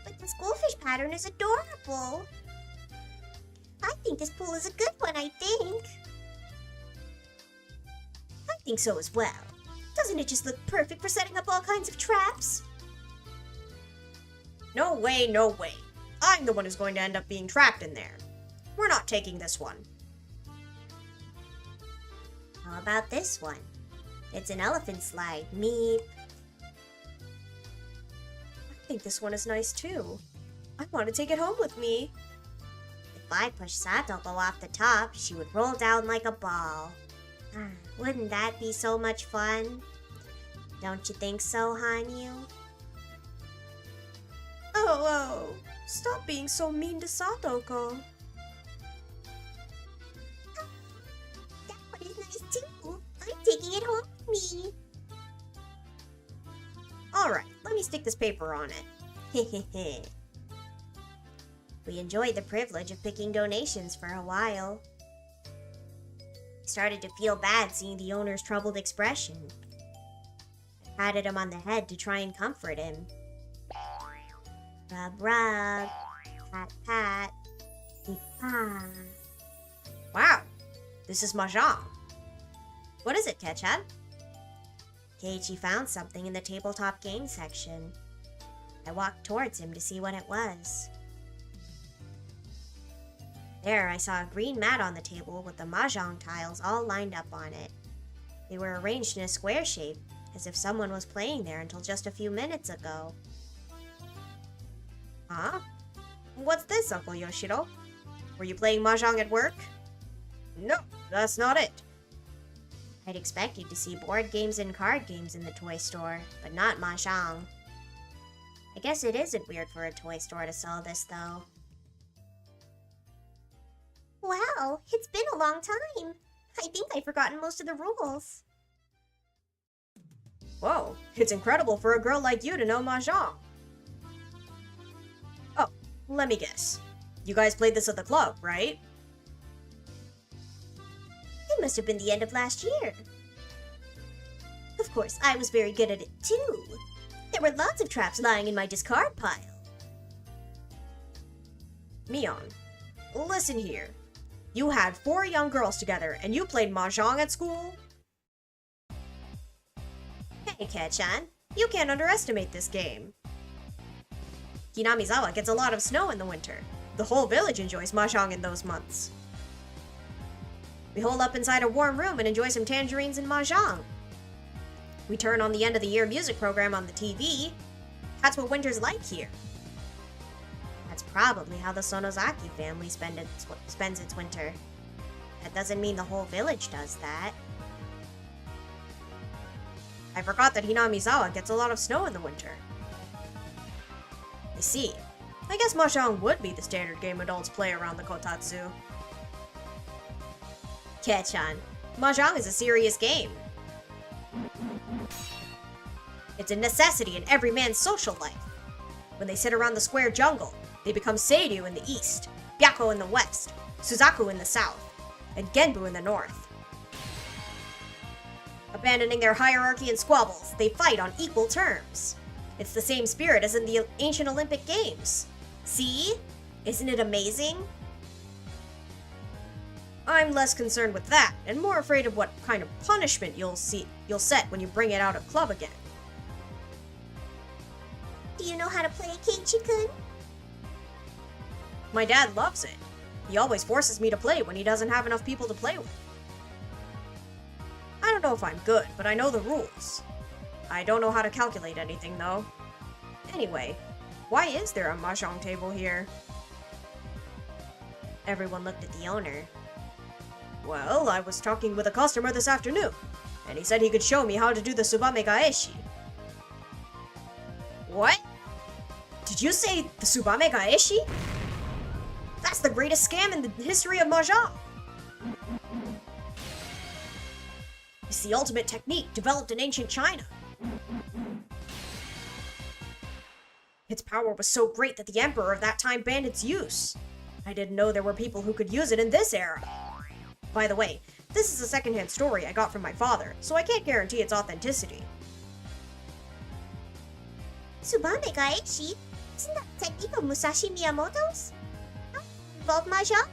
But the schoolfish pattern is adorable. I think this pool is a good one, I think. I think so as well. Doesn't it just look perfect for setting up all kinds of traps? No way, no way. I'm the one who's going to end up being trapped in there. We're not taking this one. How about this one? It's an elephant slide. Meep. I think this one is nice too. I want to take it home with me. If I push Satoko off the top, she would roll down like a ball. Wouldn't that be so much fun? Don't you think so, Hanyu? Oh, stop being so mean to Satoko. That one is nice too. I'm taking it home with me. Alright, let me stick this paper on it. Hehehe. We enjoyed the privilege of picking donations for a while. Started to feel bad seeing the owner's troubled expression. I patted him on the head to try and comfort him. Rub, rub. Pat, pat. Ipa. Wow, this is Mahjong. What is it, Ketchan? Keiichi found something in the tabletop game section. I walked towards him to see what it was. There, I saw a green mat on the table with the mahjong tiles all lined up on it. They were arranged in a square shape, as if someone was playing there until just a few minutes ago. Huh? What's this, Uncle Yoshiro? Were you playing mahjong at work? No, that's not it. I'd expected to see board games and card games in the toy store, but not mahjong. I guess it isn't weird for a toy store to sell this, though. Wow, it's been a long time. I think I've forgotten most of the rules. Whoa, it's incredible for a girl like you to know mahjong. Oh, let me guess. You guys played this at the club, right? It must have been the end of last year. Of course, I was very good at it too. There were lots of traps lying in my discard pile. Mion, listen here. You had 4 young girls together and you played mahjong at school? Hey, Ketchan, you can't underestimate this game. Hinamizawa gets a lot of snow in the winter. the whole village enjoys mahjong in those months. We hole up inside a warm room and enjoy some tangerines and mahjong. We turn on the end of the year music program on the TV. That's what winter's like here. That's probably how the Sonozaki family spends its winter. That doesn't mean the whole village does that. I forgot that Hinamizawa gets a lot of snow in the winter. I see. I guess mahjong would be the standard game adults play around the kotatsu. Ketchan. Mahjong is a serious game. It's a necessity in every man's social life. When they sit around the square jungle, they become Seiryu in the east, Byakko in the west, Suzaku in the south, and Genbu in the north. Abandoning their hierarchy and squabbles, they fight on equal terms. It's the same spirit as in the ancient Olympic Games. See? Isn't it amazing? I'm less concerned with that, and more afraid of what kind of punishment you'll set when you bring it out of club again. Do you know how to play Keiichi-kun? My dad loves it. He always forces me to play when he doesn't have enough people to play with. I don't know if I'm good, but I know the rules. I don't know how to calculate anything, though. Anyway, why is there a mahjong table here? Everyone looked at the owner. Well, I was talking with a customer this afternoon, and he said he could show me how to do the Tsubame Gaeshi. What? Did you say the Tsubame Gaeshi? That's the greatest scam in the history of mahjong. It's the ultimate technique developed in ancient China. Its power was so great that the emperor of that time banned its use. I didn't know there were people who could use it in this era. By the way, this is a secondhand story I got from my father, so I can't guarantee its authenticity. Tsubame Gaeshi? Isn't that the technique of Musashi Miyamoto's? Involve mahjong.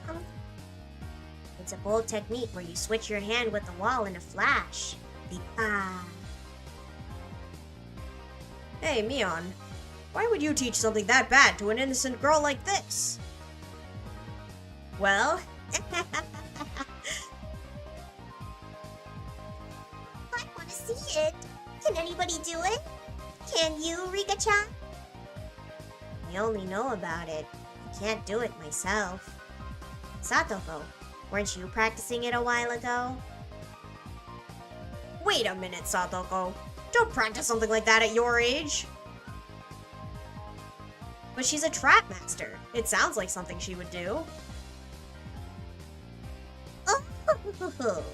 It's a bold technique where you switch your hand with the wall in a flash. Hey, Mion. Why would you teach something that bad to an innocent girl like this? Well, I want to see it. Can anybody do it? Can you, Rika-chan? I only know about it. I can't do it myself. Satoko, weren't you practicing it a while ago? Wait a minute, Satoko. Don't practice something like that at your age. But she's a trap master. It sounds like something she would do. Oh,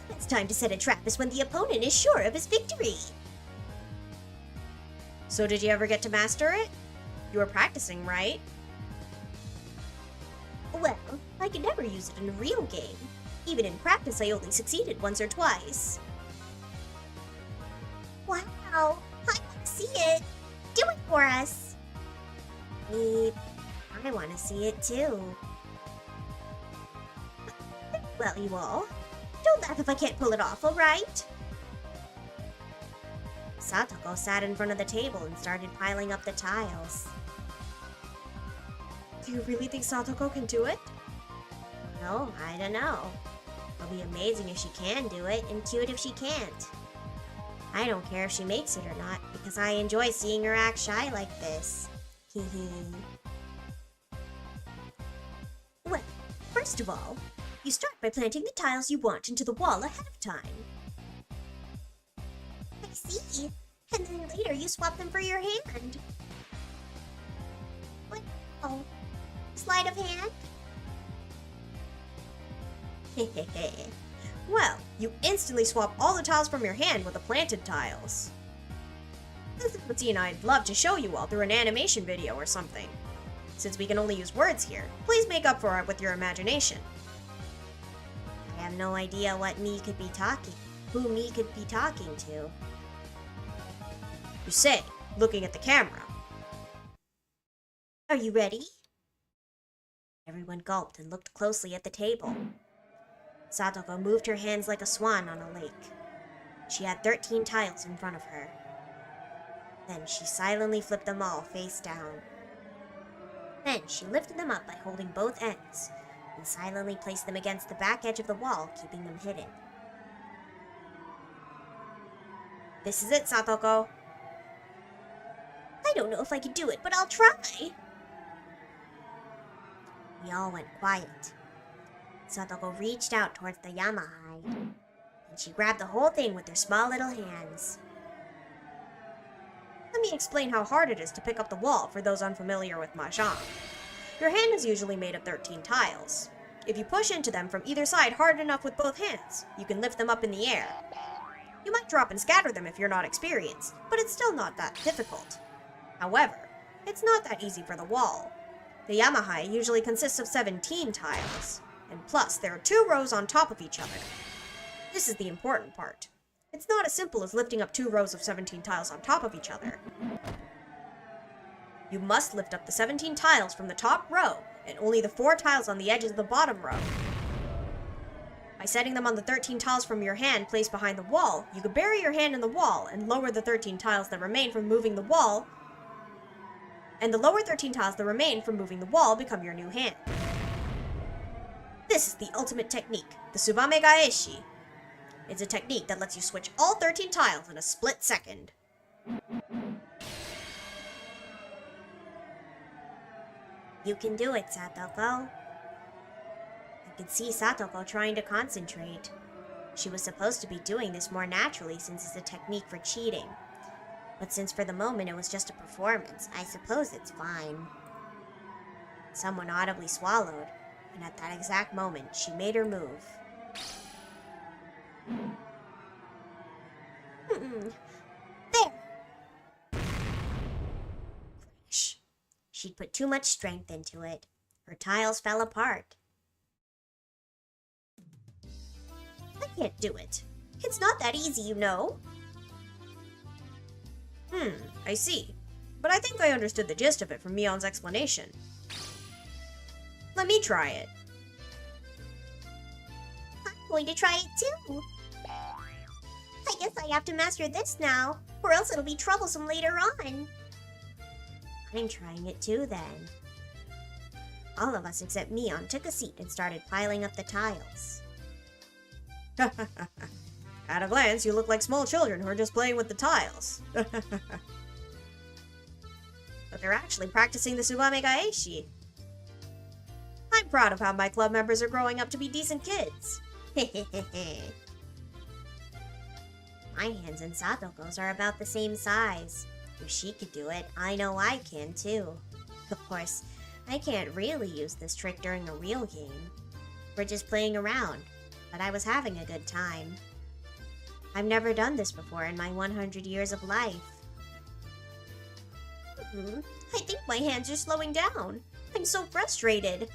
it's time to set a trap is when the opponent is sure of his victory. So did you ever get to master it? You were practicing, right? Well, I could never use it in a real game. Even in practice, I only succeeded once or twice. Wow, I want to see it. Do it for us. I want to see it too. Well, you all, don't laugh if I can't pull it off, alright? Satoko sat in front of the table and started piling up the tiles. Do you really think Satoko can do it? No, I don't know. It'll be amazing if she can do it, and cute if she can't. I don't care if she makes it or not, because I enjoy seeing her act shy like this. Hehe. Well, first of all, you start by planting the tiles you want into the wall ahead of time. I see. And then later you swap them for your hand. What? Oh, sleight of hand? Hehehe. Well, you instantly swap all the tiles from your hand with the planted tiles. This is what and I'd love to show you all through an animation video or something. Since we can only use words here, please make up for it with your imagination. I have no idea who me could be talking to. You say, looking at the camera. Are you ready? Everyone gulped and looked closely at the table. Satoko moved her hands like a swan on a lake. She had 13 tiles in front of her. Then she silently flipped them all face down. Then she lifted them up by holding both ends, and silently placed them against the back edge of the wall, keeping them hidden. This is it, Satoko. I don't know if I can do it, but I'll try. We all went quiet. Satoko reached out towards the Yamahai, and she grabbed the whole thing with her small little hands. Let me explain how hard it is to pick up the wall for those unfamiliar with Mahjong. Your hand is usually made of 13 tiles. If you push into them from either side hard enough with both hands, you can lift them up in the air. You might drop and scatter them if you're not experienced, but it's still not that difficult. However, it's not that easy for the wall. The Yamahai usually consists of 17 tiles, and plus there are 2 rows on top of each other. This is the important part. It's not as simple as lifting up 2 rows of 17 tiles on top of each other. You must lift up the 17 tiles from the top row, and only the 4 tiles on the edges of the bottom row. By setting them on the 13 tiles from your hand placed behind the wall, you can bury your hand in the wall and lower the 13 tiles that remain from moving the wall, and the lower 13 tiles that remain from moving the wall become your new hand. This is the ultimate technique, the Tsubame Gaeshi. It's a technique that lets you switch all 13 tiles in a split second. You can do it, Satoko. I could see Satoko trying to concentrate. She was supposed to be doing this more naturally since it's a technique for cheating. But since for the moment it was just a performance, I suppose it's fine. Someone audibly swallowed, and at that exact moment, she made her move. There! Crash. She'd put too much strength into it. Her tiles fell apart. I can't do it. It's not that easy, you know. I see. But I think I understood the gist of it from Mion's explanation. Let me try it. I'm going to try it too. I guess I have to master this now, or else it'll be troublesome later on. I'm trying it too then. All of us except Mion took a seat and started piling up the tiles. At a glance, you look like small children who are just playing with the tiles. But they're actually practicing the Tsubame Gaeshi. I'm proud of how my club members are growing up to be decent kids. My hands and Satoko's are about the same size. If she could do it, I know I can too. Of course, I can't really use this trick during a real game. We're just playing around, but I was having a good time. I've never done this before in my 100 years of life. I think my hands are slowing down. I'm so frustrated.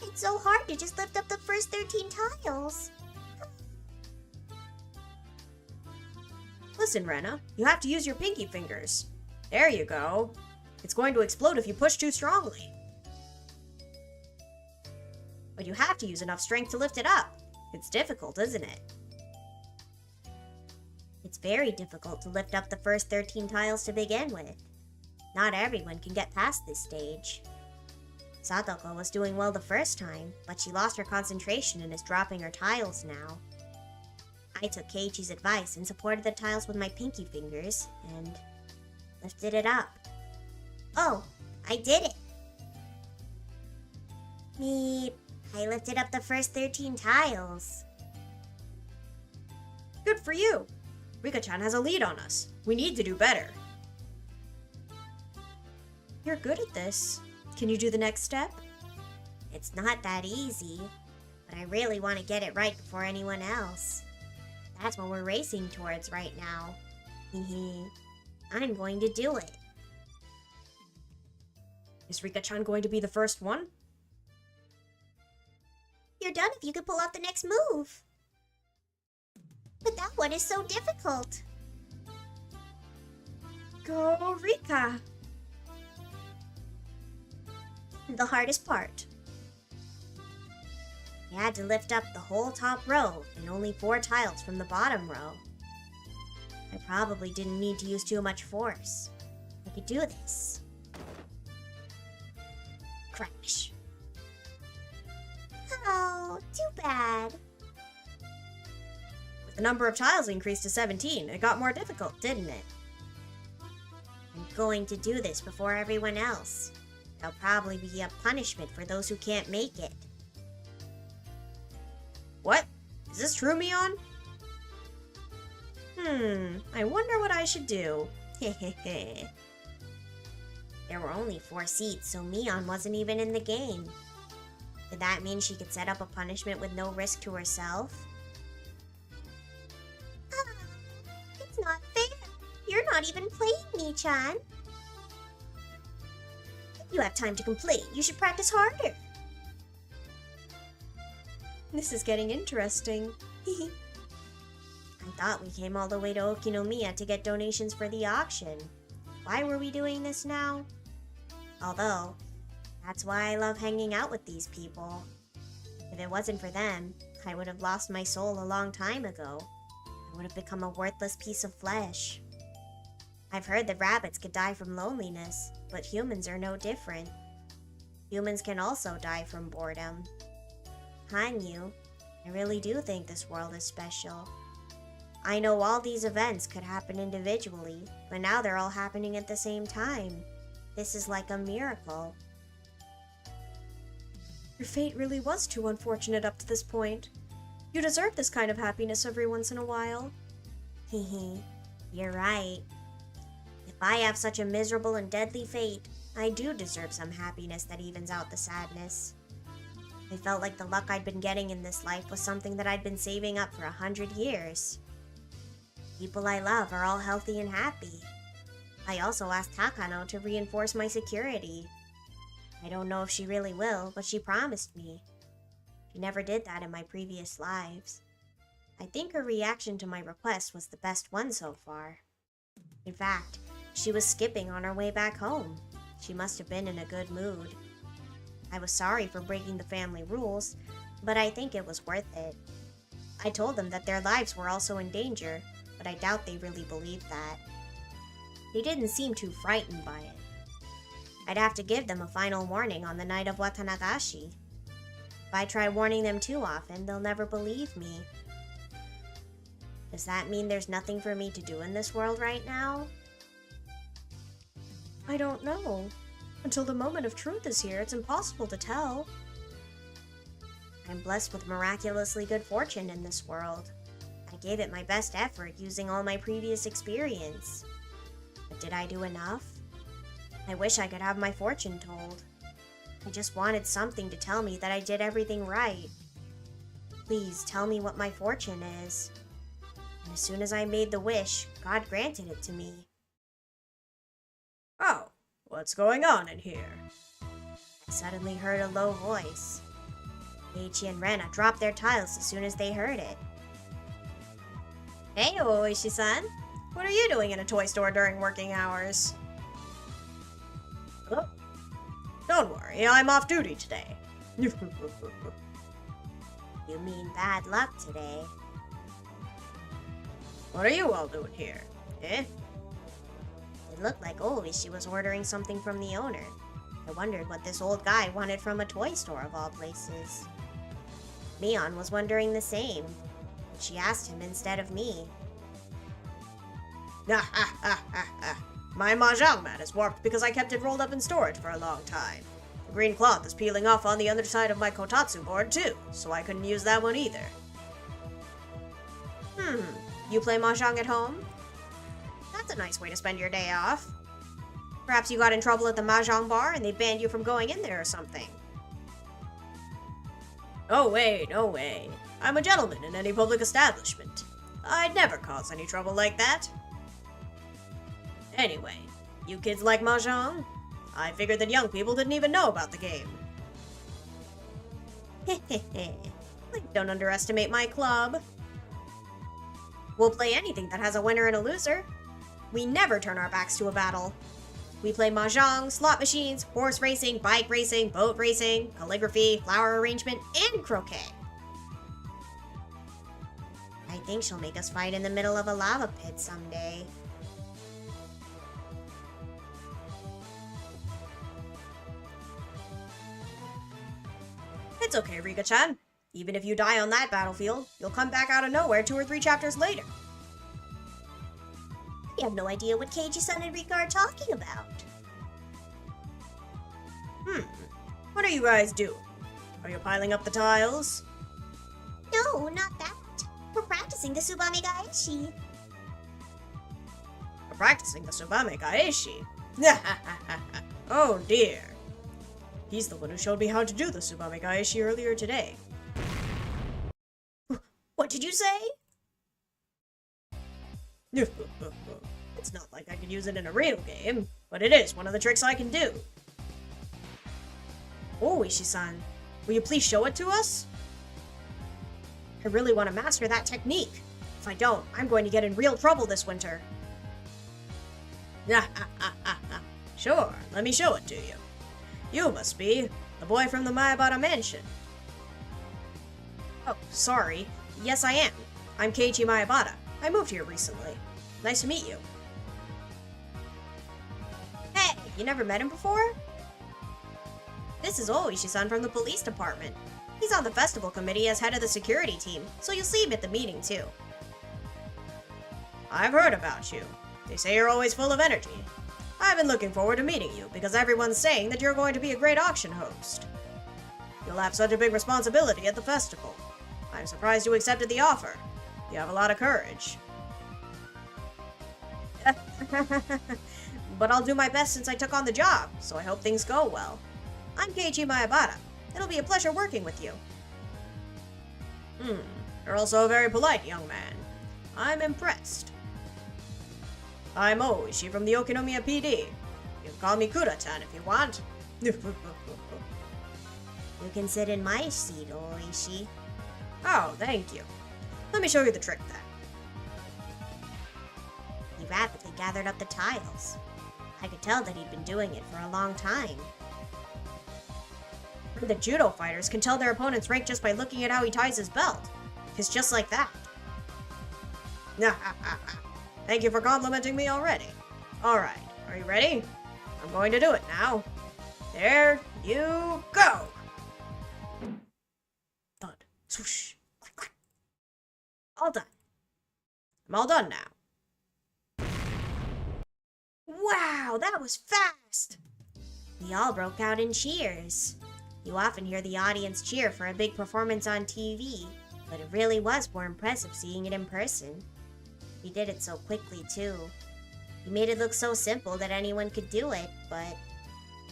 It's so hard to just lift up the first 13 tiles. Listen, Rena, you have to use your pinky fingers. There you go. It's going to explode if you push too strongly. But you have to use enough strength to lift it up. It's difficult, isn't it? It's very difficult to lift up the first 13 tiles to begin with. Not everyone can get past this stage. Satoko was doing well the first time, but she lost her concentration and is dropping her tiles now. I took Keiichi's advice and supported the tiles with my pinky fingers, and lifted it up. Oh, I did it! Meep, I lifted up the first 13 tiles. Good for you! Rika-chan has a lead on us. We need to do better. You're good at this. Can you do the next step? It's not that easy, but I really want to get it right before anyone else. That's what we're racing towards right now. I'm going to do it. Is Rika-chan going to be the first one? You're done if you could pull off the next move. But that one is so difficult. Go, Rika! The hardest part. I had to lift up the whole top row and only 4 tiles from the bottom row. I probably didn't need to use too much force. I could do this. Crash. Oh, too bad. With the number of tiles increased to 17, it got more difficult, didn't it? I'm going to do this before everyone else. There'll probably be a punishment for those who can't make it. What? Is this true, Mion? I wonder what I should do. Hehehe. There were only 4 seats, so Mion wasn't even in the game. Did that mean she could set up a punishment with no risk to herself? It's not fair. You're not even playing me, Chan. If you have time to complain, you should practice harder. This is getting interesting. I thought we came all the way to Okinomiya to get donations for the auction. Why were we doing this now? Although, that's why I love hanging out with these people. If it wasn't for them, I would have lost my soul a long time ago. I would have become a worthless piece of flesh. I've heard that rabbits could die from loneliness, but humans are no different. Humans can also die from boredom. Hanyu, I really do think this world is special. I know all these events could happen individually, but now they're all happening at the same time. This is like a miracle. Your fate really was too unfortunate up to this point. You deserve this kind of happiness every once in a while. Hehe, you're right. If I have such a miserable and deadly fate, I do deserve some happiness that evens out the sadness. I felt like the luck I'd been getting in this life was something that I'd been saving up for 100 years. People I love are all healthy and happy. I also asked Takano to reinforce my security. I don't know if she really will, but she promised me. She never did that in my previous lives. I think her reaction to my request was the best one so far. In fact, she was skipping on her way back home. She must have been in a good mood. I was sorry for breaking the family rules, but I think it was worth it. I told them that their lives were also in danger, but I doubt they really believed that. They didn't seem too frightened by it. I'd have to give them a final warning on the night of Watanagashi. If I try warning them too often, they'll never believe me. Does that mean there's nothing for me to do in this world right now? I don't know. Until the moment of truth is here, it's impossible to tell. I'm blessed with miraculously good fortune in this world. I gave it my best effort using all my previous experience. But did I do enough? I wish I could have my fortune told. I just wanted something to tell me that I did everything right. Please tell me what my fortune is. And as soon as I made the wish, God granted it to me. Oh, what's going on in here? I suddenly heard a low voice. Eiichi and Rena dropped their tiles as soon as they heard it. Hey, Oishi-san. What are you doing in a toy store during working hours? Oh, don't worry, I'm off duty today. You mean bad luck today? What are you all doing here? Eh? It looked like Oishi was ordering something from the owner. I wondered what this old guy wanted from a toy store of all places. Mion was wondering the same, but she asked him instead of me. My mahjong mat is warped because I kept it rolled up in storage for a long time. The green cloth is peeling off on the other side of my kotatsu board too, so I couldn't use that one either. You play mahjong at home? That's a nice way to spend your day off. Perhaps you got in trouble at the mahjong bar and they banned you from going in there or something. No way, no way. I'm a gentleman in any public establishment. I'd never cause any trouble like that. Anyway, you kids like mahjong? I figured that young people didn't even know about the game. Hehehe. Please don't underestimate my club. We'll play anything that has a winner and a loser. We never turn our backs to a battle. We play mahjong, slot machines, horse racing, bike racing, boat racing, calligraphy, flower arrangement, and croquet. I think she'll make us fight in the middle of a lava pit someday. It's okay, Rika-chan. Even if you die on that battlefield, you'll come back out of nowhere 2 or 3 chapters later. I have no idea what Keiji-san and Rika are talking about. What are you guys doing? Are you piling up the tiles? No, not that. We're practicing the Tsubame Gaeshi. We're practicing the Tsubame Gaeshi. Oh dear. He's the one who showed me how to do the Tsubame Gaeshi earlier today. What did you say? It's not like I can use it in a real game, but it is one of the tricks I can do. Oh, Ishii-san, will you please show it to us? I really want to master that technique. If I don't, I'm going to get in real trouble this winter. Sure, let me show it to you. You must be the boy from the Maebara mansion. Oh, sorry. Yes, I am. I'm Keiichi Maebara. I moved here recently. Nice to meet you. Hey, you never met him before? This is Oishi-san from the police department. He's on the festival committee as head of the security team, so you'll see him at the meeting too. I've heard about you. They say you're always full of energy. I've been looking forward to meeting you because everyone's saying that you're going to be a great auction host. You'll have such a big responsibility at the festival. I'm surprised you accepted the offer. You have a lot of courage. But I'll do my best since I took on the job, so I hope things go well. I'm Keiichi Maebara. It'll be a pleasure working with you. You're also a very polite young man. I'm impressed. I'm Oishi from the Okinomiya PD. You can call me Kura-chan if you want. You can sit in my seat, Oishi. Oh, thank you. Let me show you the trick then. He rapidly gathered up the tiles. I could tell that he'd been doing it for a long time. The judo fighters can tell their opponent's rank just by looking at how he ties his belt. It's just like that. Thank you for complimenting me already. Alright, are you ready? I'm going to do it now. There you go! Thud, swoosh, clack, clack. All done. I'm all done now. Wow, that was fast! We all broke out in cheers. You often hear the audience cheer for a big performance on TV, but it really was more impressive seeing it in person. He did it so quickly, too. He made it look so simple that anyone could do it, but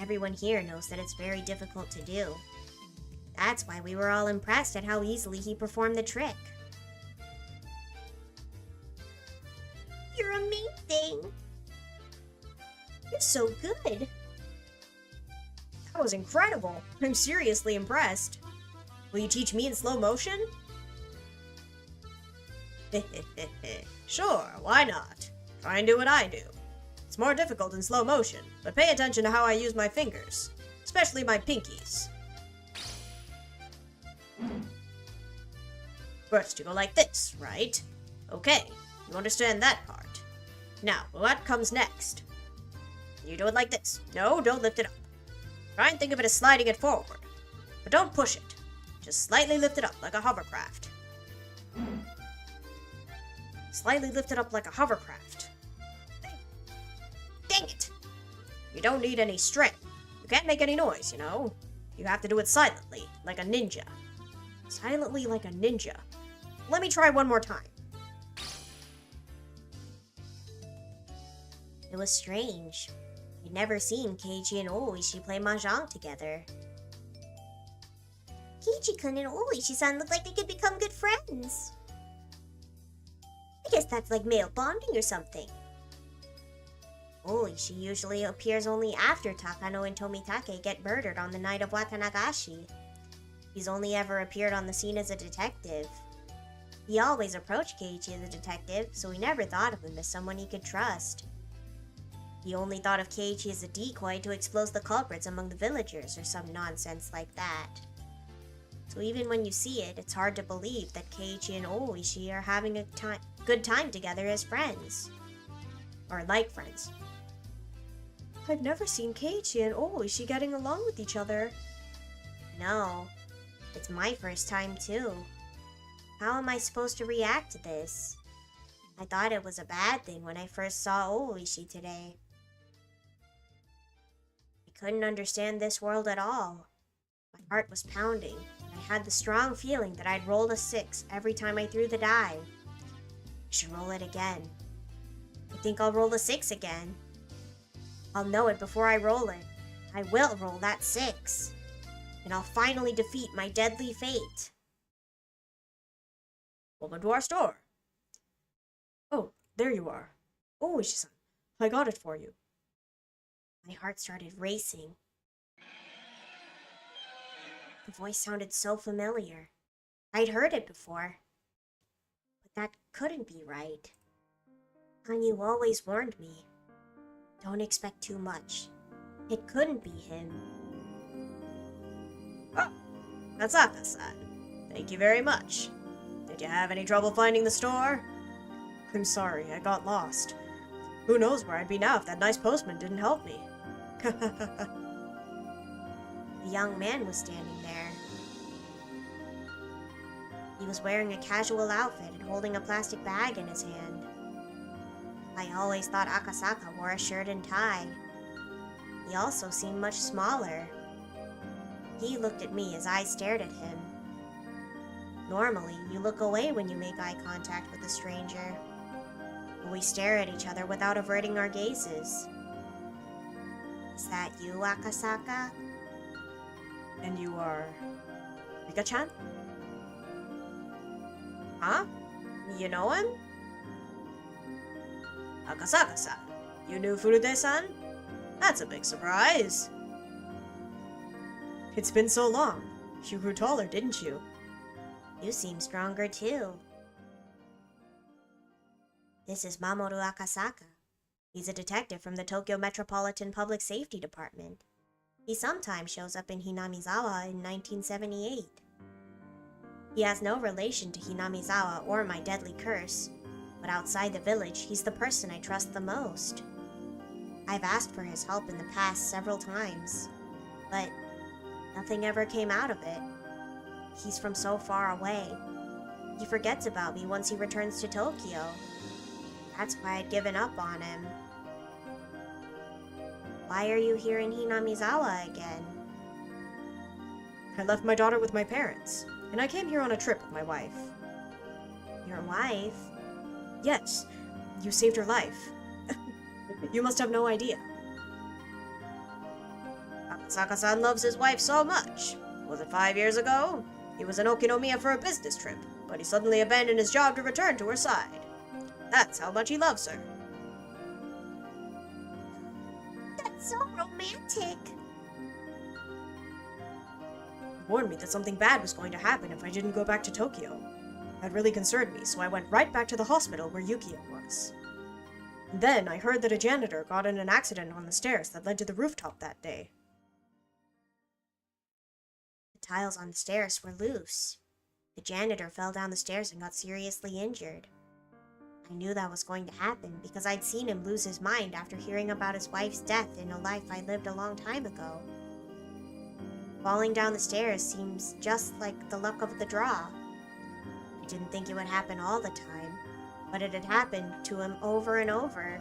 everyone here knows that it's very difficult to do. That's why we were all impressed at how easily he performed the trick. You're amazing! You're so good! That was incredible. I'm seriously impressed. Will you teach me in slow motion? Sure, why not? Try and do what I do. It's more difficult in slow motion, but pay attention to how I use my fingers, especially my pinkies. First you go like this, right? Okay, you understand that part. Now, what comes next? You do it like this. No, don't lift it up. Try and think of it as sliding it forward. But don't push it. Just slightly lift it up like a hovercraft. Slightly lift it up like a hovercraft. Dang it! You don't need any strength. You can't make any noise, you know. You have to do it silently, like a ninja. Silently like a ninja. Let me try one more time. It was strange. We'd never seen Keiichi and Oishi play mahjong together. Keiichi-kun and Oishi-san look like they could become good friends. I guess that's like male bonding or something. Oishi usually appears only after Takano and Tomitake get murdered on the night of Watanagashi. He's only ever appeared on the scene as a detective. He always approached Keiichi as a detective, so he never thought of him as someone he could trust. He only thought of Keiichi as a decoy to expose the culprits among the villagers or some nonsense like that. So even when you see it, it's hard to believe that Keiichi and Oishi are having a good time together as friends. Or like friends. I've never seen Keiichi and Oishi getting along with each other. No. It's my first time, too. How am I supposed to react to this? I thought it was a bad thing when I first saw Oishi today. I couldn't understand this world at all. My heart was pounding. I had the strong feeling that I'd roll a 6 every time I threw the die. I should roll it again. I think I'll roll a 6 again. I'll know it before I roll it. I will roll that 6. And I'll finally defeat my deadly fate. Welcome to our store. Oh, there you are. Oh, Ishi-san, I got it for you. My heart started racing. The voice sounded so familiar. I'd heard it before. But that couldn't be right. Hanyu always warned me. Don't expect too much. It couldn't be him. Oh, that's Aka-san. Thank you very much. Did you have any trouble finding the store? I'm sorry, I got lost. Who knows where I'd be now if that nice postman didn't help me. The young man was standing there. He was wearing a casual outfit and holding a plastic bag in his hand. I always thought Akasaka wore a shirt and tie. He also seemed much smaller. He looked at me as I stared at him. Normally, you look away when you make eye contact with a stranger. But we stare at each other without averting our gazes. Is that you, Akasaka? And you are... Rika-chan? Huh? You know him? Akasaka-san, you knew Furude-san? That's a big surprise. It's been so long. You grew taller, didn't you? You seem stronger too. This is Mamoru Akasaka. He's a detective from the Tokyo Metropolitan Public Safety Department. He sometimes shows up in Hinamizawa in 1978. He has no relation to Hinamizawa or my deadly curse, but outside the village, he's the person I trust the most. I've asked for his help in the past several times, but nothing ever came out of it. He's from so far away. He forgets about me once he returns to Tokyo. That's why I'd given up on him. Why are you here in Hinamizawa again? I left my daughter with my parents, and I came here on a trip with my wife. Your wife? Yes, you saved her life. You must have no idea. Akasaka-san loves his wife so much. Was it 5 years ago? He was in Okinomiya for a business trip, but he suddenly abandoned his job to return to her side. That's how much he loves her. That's so romantic. He warned me that something bad was going to happen if I didn't go back to Tokyo. That really concerned me, so I went right back to the hospital where Yukiya was. And then I heard that a janitor got in an accident on the stairs that led to the rooftop that day. The tiles on the stairs were loose. The janitor fell down the stairs and got seriously injured. I knew that was going to happen because I'd seen him lose his mind after hearing about his wife's death in a life I lived a long time ago. Falling down the stairs seems just like the luck of the draw. I didn't think it would happen all the time, but it had happened to him over and over.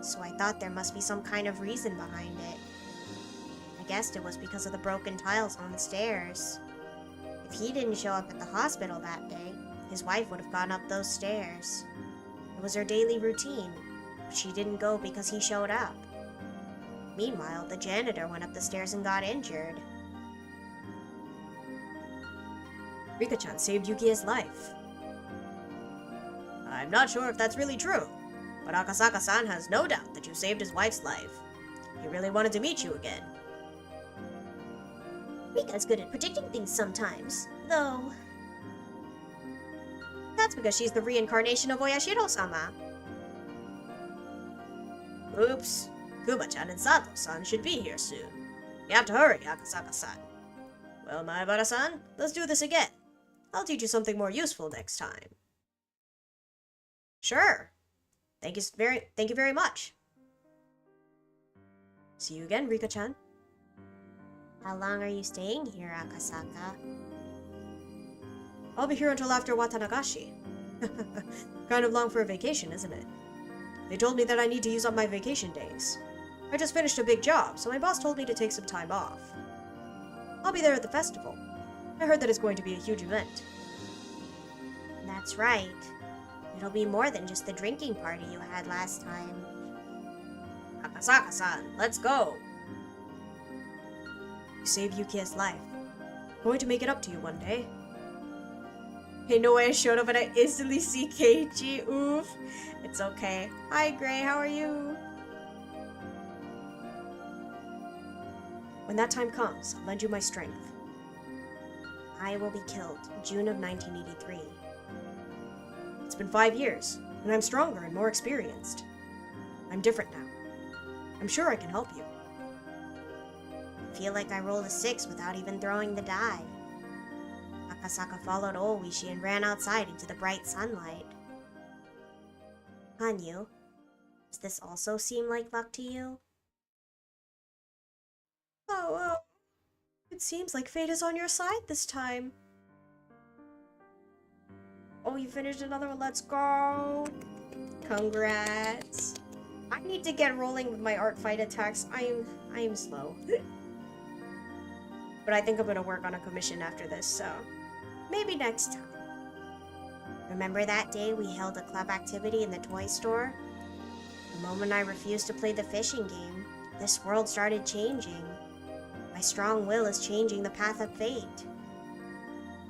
So I thought there must be some kind of reason behind it. I guessed it was because of the broken tiles on the stairs. If he didn't show up at the hospital that day, his wife would have gone up those stairs. It was her daily routine, but she didn't go because he showed up. Meanwhile, the janitor went up the stairs and got injured. Rika-chan saved Yukiya's life. I'm not sure if that's really true, but Akasaka-san has no doubt that you saved his wife's life. He really wanted to meet you again. Rika's good at predicting things sometimes, though. That's because she's the reincarnation of Oyashiro-sama. Oops. Kuma-chan and Sato-san should be here soon. You have to hurry, Akasaka-san. Well, Maebara-san, let's do this again. I'll teach you something more useful next time. Sure. Thank you very much. See you again, Rika-chan. How long are you staying here, Akasaka? I'll be here until after Watanagashi. Kind of long for a vacation, isn't it? They told me that I need to use up my vacation days. I just finished a big job, so my boss told me to take some time off. I'll be there at the festival. I heard that it's going to be a huge event. That's right. It'll be more than just the drinking party you had last time. Akasaka-san, let's go! You saved Yuki's life. I'm going to make it up to you one day. Hey, no way I showed up and I instantly see Keiichi. Oof. It's okay. Hi, Gray. How are you? When that time comes, I'll lend you my strength. I will be killed, June of 1983. It's been 5 years, and I'm stronger and more experienced. I'm different now. I'm sure I can help you. I feel like I rolled a 6 without even throwing the die. Akasaka followed Owishi and ran outside into the bright sunlight. Hanyu, does this also seem like luck to you? Oh, it seems like fate is on your side this time. Oh, you finished another one. Let's go. Congrats. I need to get rolling with my art fight attacks. I am slow. But I think I'm gonna work on a commission after this, so maybe next time. Remember that day we held a club activity in the toy store? The moment I refused to play the fishing game, this world started changing. My strong will is changing the path of fate.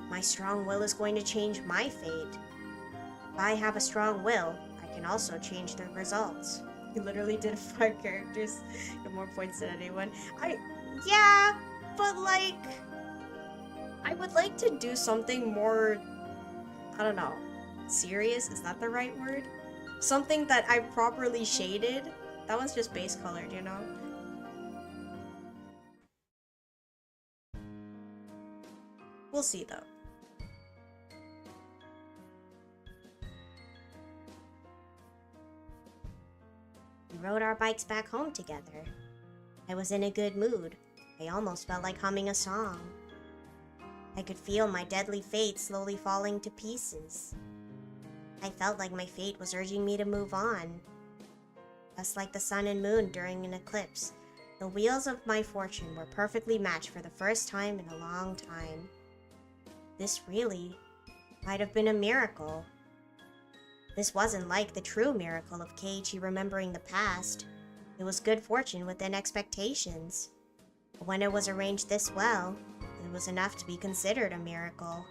My strong will is going to change my fate. If I have a strong will, I can also change the results. You literally did 5 characters. Got more points than anyone. Yeah, but like, I would like to do something more, I don't know, serious? Is that the right word? Something that I properly shaded. That one's just base colored, you know? We'll see though. We rode our bikes back home together. I was in a good mood. I almost felt like humming a song. I could feel my deadly fate slowly falling to pieces. I felt like my fate was urging me to move on. Just like the sun and moon during an eclipse, the wheels of my fortune were perfectly matched for the first time in a long time. This really might have been a miracle. This wasn't like the true miracle of Keiichi remembering the past. It was good fortune within expectations. But when it was arranged this well, it was enough to be considered a miracle.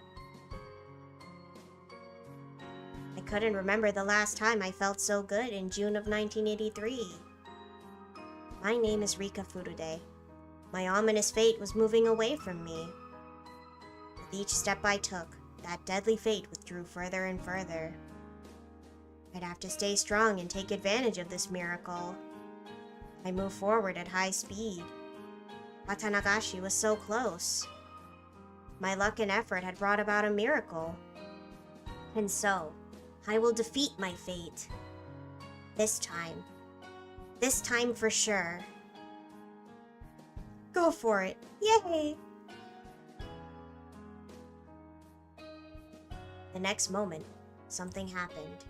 I couldn't remember the last time I felt so good in June of 1983. My name is Rika Furude. My ominous fate was moving away from me. With each step I took, that deadly fate withdrew further and further. I'd have to stay strong and take advantage of this miracle. I moved forward at high speed. Watanagashi was so close. My luck and effort had brought about a miracle. And so, I will defeat my fate. This time. This time for sure. Go for it. Yay! The next moment, something happened.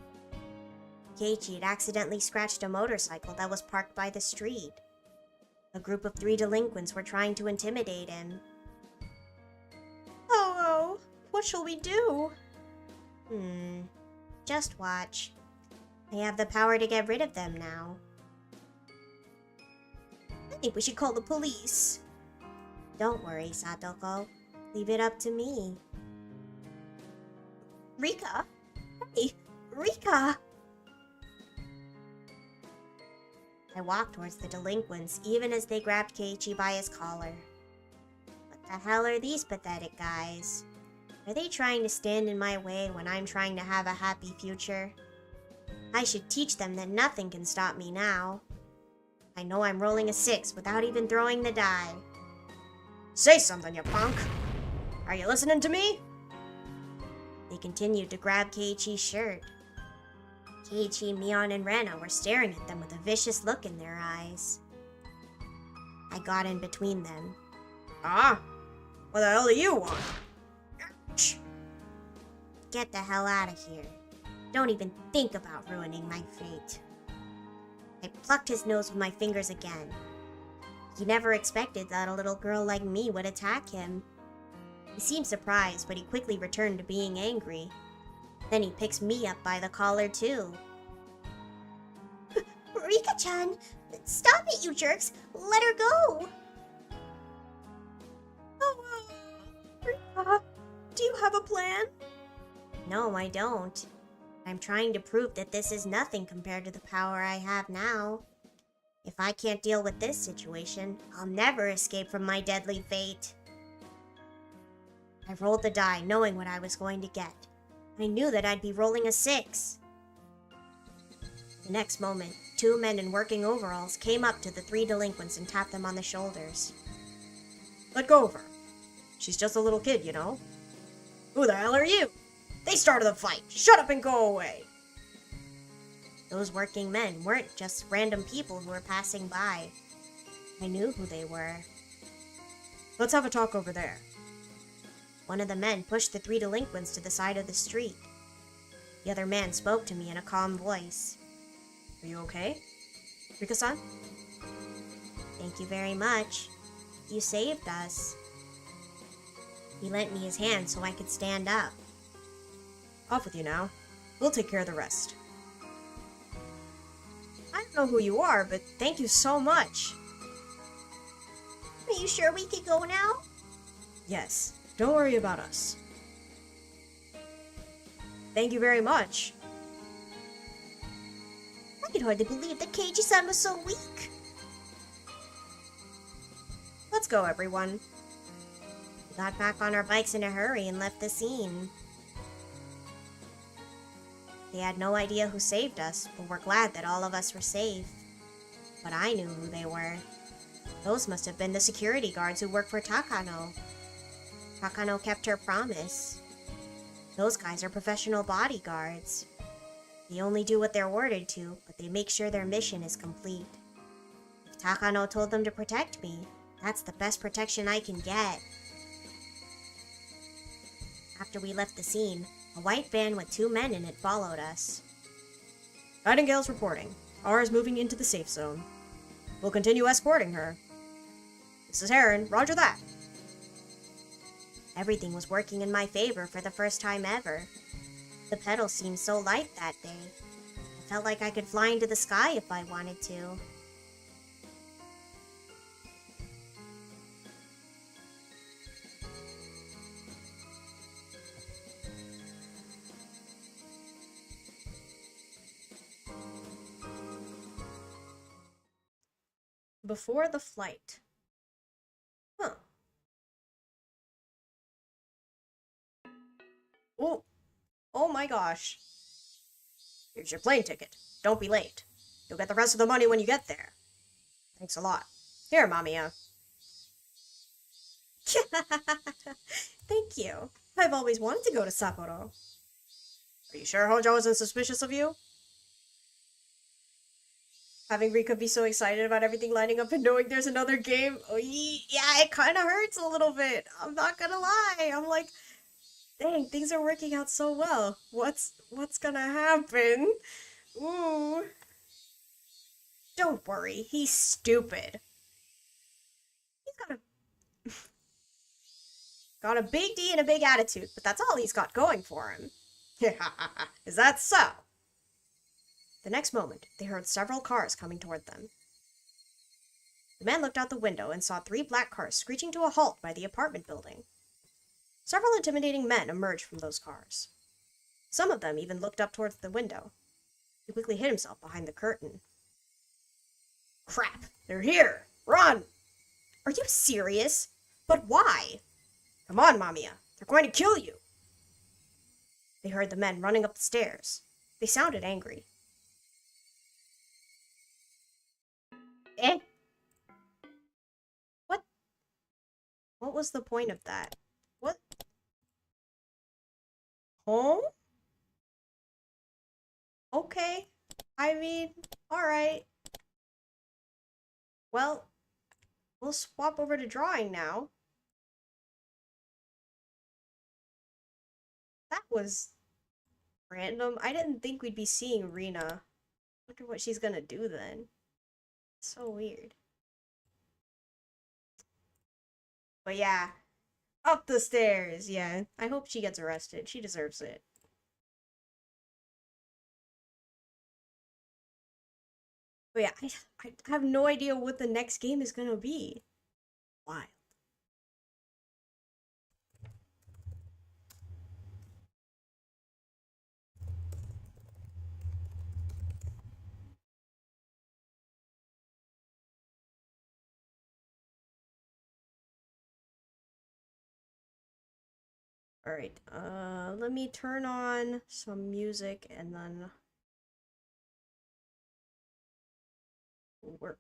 Keiichi had accidentally scratched a motorcycle that was parked by the street. A group of 3 delinquents were trying to intimidate him. Oh, what shall we do? Just watch. I have the power to get rid of them now. I think we should call the police. Don't worry, Satoko. Leave it up to me. Rika? Hey, Rika! I walked towards the delinquents even as they grabbed Keiichi by his collar. What the hell are these pathetic guys? Are they trying to stand in my way when I'm trying to have a happy future? I should teach them that nothing can stop me now. I know I'm rolling a 6 without even throwing the die. Say something, you punk! Are you listening to me? They continued to grab Keiichi's shirt. Keiichi, Mion, and Rana were staring at them with a vicious look in their eyes. I got in between them. Ah? What the hell do you want? get the hell out of here. Don't even think about ruining my fate. I plucked his nose with my fingers again. He never expected that a little girl like me would attack him. He seemed surprised, but he quickly returned to being angry. Then he picks me up by the collar, too. Rika-chan! Stop it, you jerks! Let her go! Oh, Rika, do you have a plan? No, I don't. I'm trying to prove that this is nothing compared to the power I have now. If I can't deal with this situation, I'll never escape from my deadly fate. I rolled the die, knowing what I was going to get. I knew that I'd be rolling a 6. The next moment, 2 men in working overalls came up to the 3 delinquents and tapped them on the shoulders. Let go of her. She's just a little kid, you know. Who the hell are you? They started the fight. Shut up and go away. Those working men weren't just random people who were passing by. I knew who they were. Let's have a talk over there. One of the men pushed the 3 delinquents to the side of the street. The other man spoke to me in a calm voice. Are you okay, Rika-san? Thank you very much. You saved us. He lent me his hand so I could stand up. Off with you now. We'll take care of the rest. I don't know who you are, but thank you so much. Are you sure we could go now? Yes, don't worry about us. Thank you very much. I could hardly believe that Keiji-san was so weak. Let's go, everyone. We got back on our bikes in a hurry and left the scene. They had no idea who saved us, but we're glad that all of us were safe. But I knew who they were. Those must have been the security guards who work for Takano. Takano kept her promise. Those guys are professional bodyguards. They only do what they're ordered to, but they make sure their mission is complete. If Takano told them to protect me, that's the best protection I can get. After we left the scene, a white van with 2 men in it followed us. Nightingale's reporting. R is moving into the safe zone. We'll continue escorting her. This is Heron. Roger that. Everything was working in my favor for the first time ever. The pedals seemed so light that day. I felt like I could fly into the sky if I wanted to. Before the flight. Huh. Oh my gosh. Here's your plane ticket. Don't be late. You'll get the rest of the money when you get there. Thanks a lot. Here, Mamiya. Thank you. I've always wanted to go to Sapporo. Are you sure Hojo isn't suspicious of you? Having Rika be so excited about everything lining up and knowing there's another game, oh, yeah, it kind of hurts a little bit. I'm not gonna lie. I'm like, dang, things are working out so well. What's gonna happen? Ooh. Don't worry, he's stupid. He's got a big D and a big attitude, but that's all he's got going for him. Is that so? The next moment, they heard several cars coming toward them. The man looked out the window and saw 3 black cars screeching to a halt by the apartment building. Several intimidating men emerged from those cars. Some of them even looked up towards the window. He quickly hid himself behind the curtain. Crap! They're here! Run! Are you serious? But why? Come on, Mamiya. They're going to kill you! They heard the men running up the stairs. They sounded angry. Eh? What? What was the point of that? What? Home? Okay. I mean, alright. Well, we'll swap over to drawing now. That was Random? I didn't think we'd be seeing Rena. Wonder what she's gonna do then. So weird. But yeah, up the stairs. Yeah, I hope she gets arrested. She deserves it. But yeah, I have no idea what the next game is gonna be. Why? Alright, let me turn on some music and then work.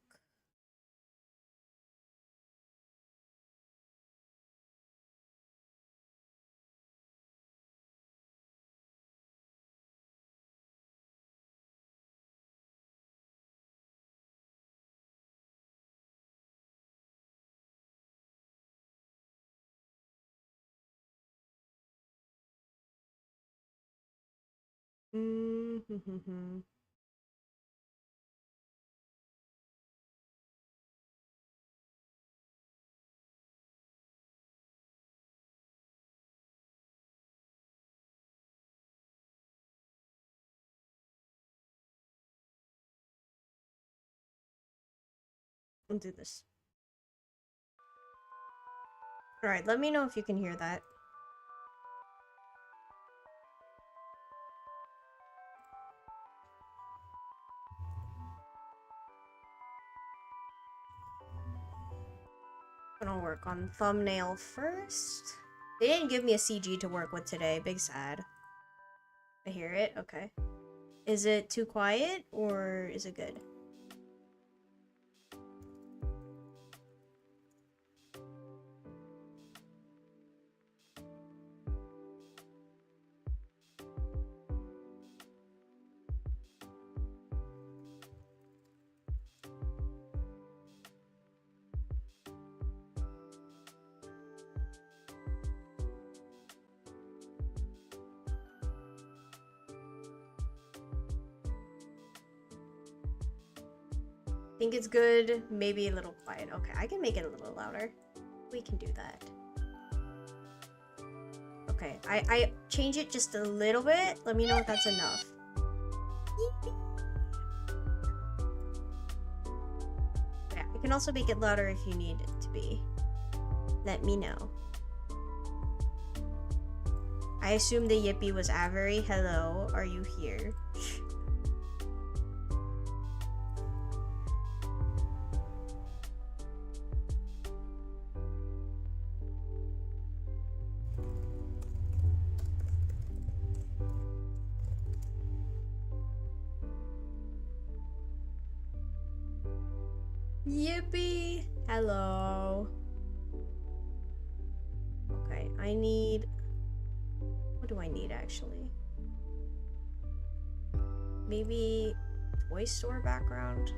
Mm-hmm. I'll do this. Alright, let me know if you can hear that. Gonna work on thumbnail first. They didn't give me a CG to work with today. Big sad. I hear it. Okay. Is it too quiet or is it good? Think it's good, maybe a little quiet. Okay, I can make it a little louder. We can do that. Okay, I change it just a little bit. Let me know if that's enough. Yeah, I can also make it louder if you need it to be. Let me know. I assume the yippee was Avery. Hello, are you here? Yippee! Hello. Okay, I need... What do I need, actually? Maybe... toy store background?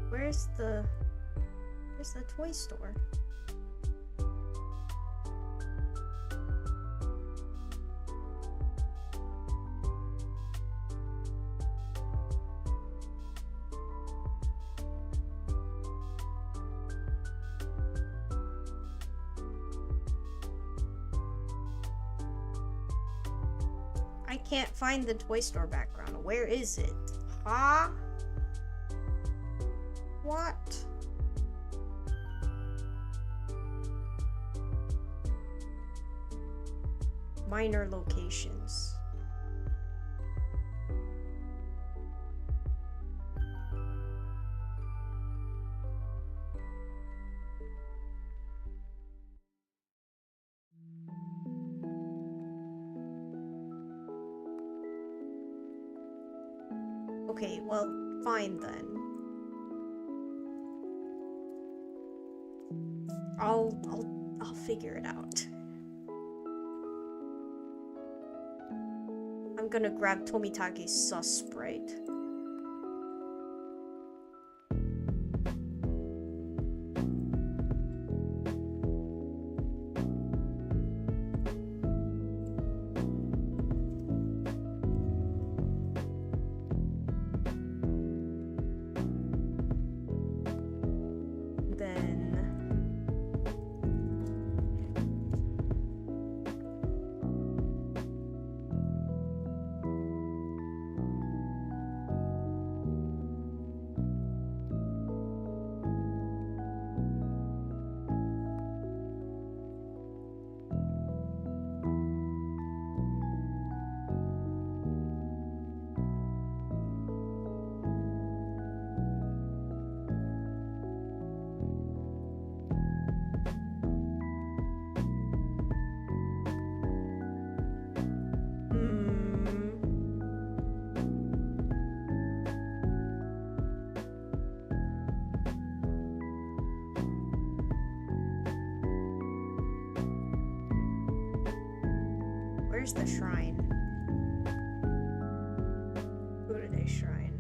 Where's the toy store? I can't find the toy store background. Where is it? Huh? What? Minor locations. Okay, well, fine then. I'll figure it out. I'm gonna grab Tomitake's sus sprite. Where's the shrine? Go to the shrine.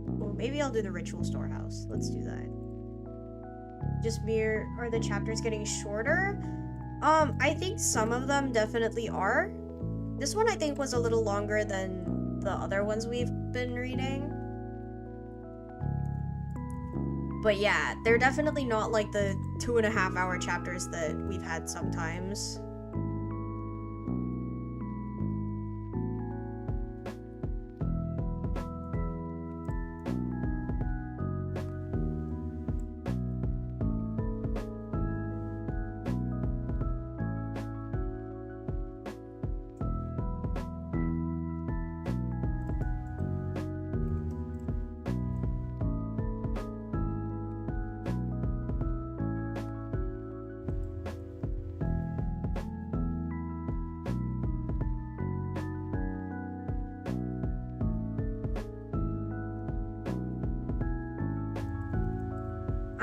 Well, maybe I'll do the ritual storehouse. Let's do that. Just are the chapters getting shorter? I think some of them definitely are. This one I think was a little longer than the other ones we've been reading. But yeah, they're definitely not like the 2.5-hour chapters that we've had sometimes.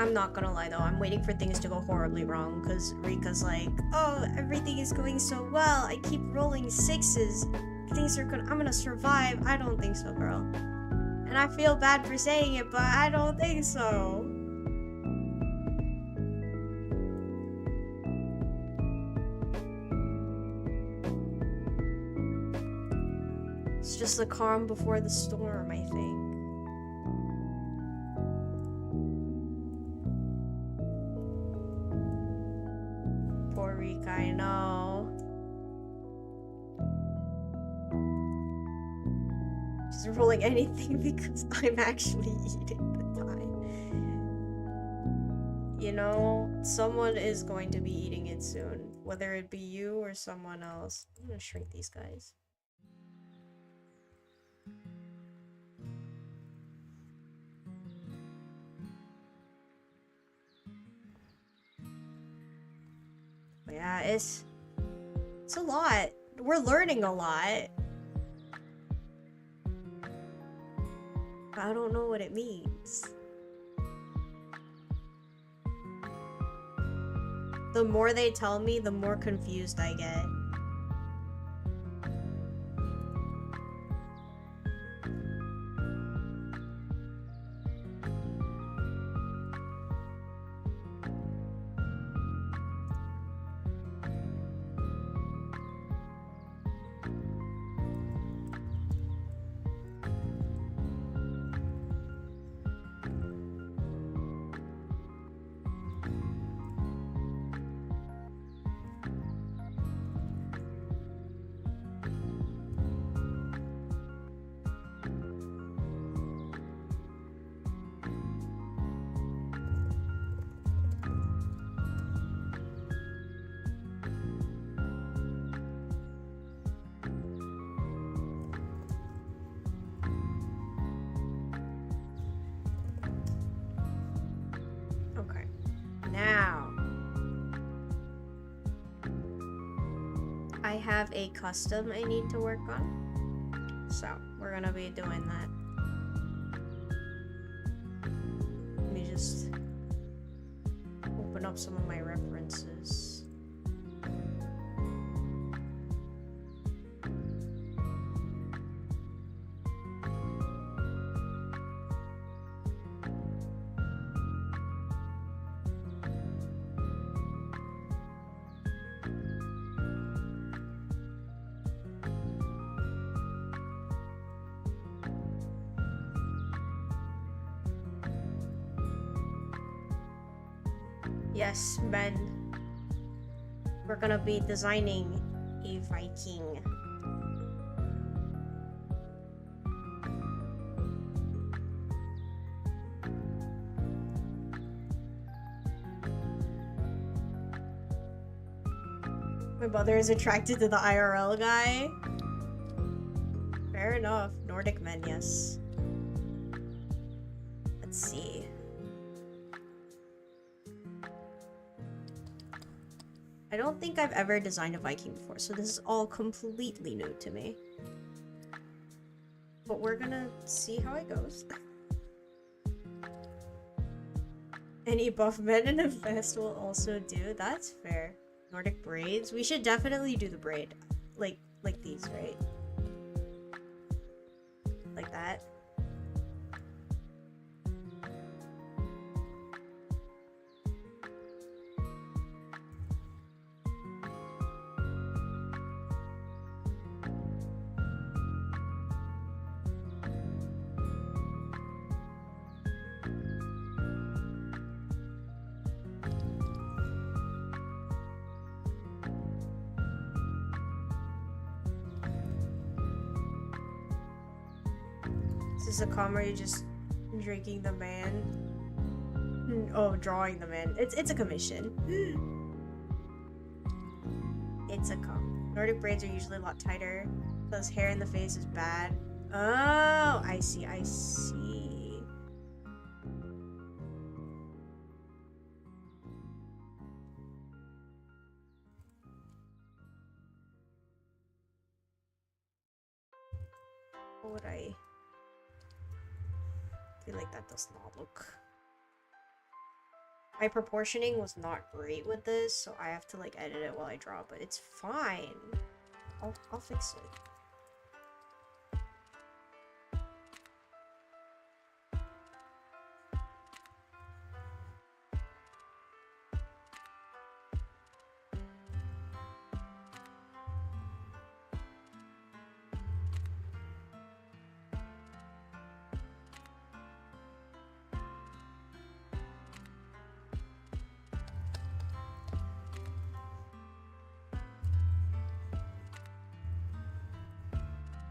I'm not gonna lie though, I'm waiting for things to go horribly wrong, because Rika's like, oh, everything is going so well, I keep rolling sixes, I'm gonna survive. I don't think so, girl. And I feel bad for saying it, but I don't think so. It's just the calm before the storm, I think. Poor Rika, I know. Just rolling anything because I'm actually eating the time. You know, someone is going to be eating it soon. Whether it be you or someone else. I'm gonna shrink these guys. But yeah, it's a lot. We're learning a lot. I don't know what it means. The more they tell me, the more confused I get. have a custom I need to work on. So, we're gonna be doing that. Let me just open up some of my references. Yes, Ben. We're gonna be designing a Viking. My mother is attracted to the IRL guy. Fair enough. Nordic men, yes. Let's see. I don't think I've ever designed a Viking before, so this is all completely new to me. But we're gonna see how it goes. Any buff men in a vest will also do. That's fair. Nordic braids. We should definitely do the braid. Like these, right? Like that. Is this a comma? You're just drinking the man? Oh, drawing the man. It's a commission. It's a com. Nordic braids are usually a lot tighter. Plus hair in the face is bad. Oh, I see, I see. What would I feel like that does not look. My proportioning was not great with this, so I have to like edit it while I draw, but it's fine. I'll fix it.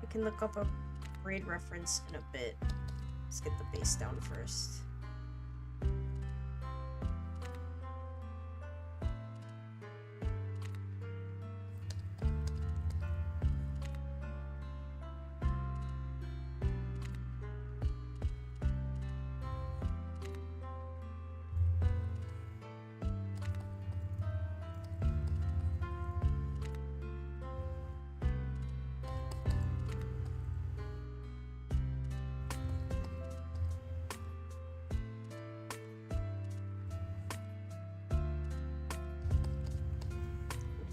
I can look up a braid reference in a bit. Let's get the base down first.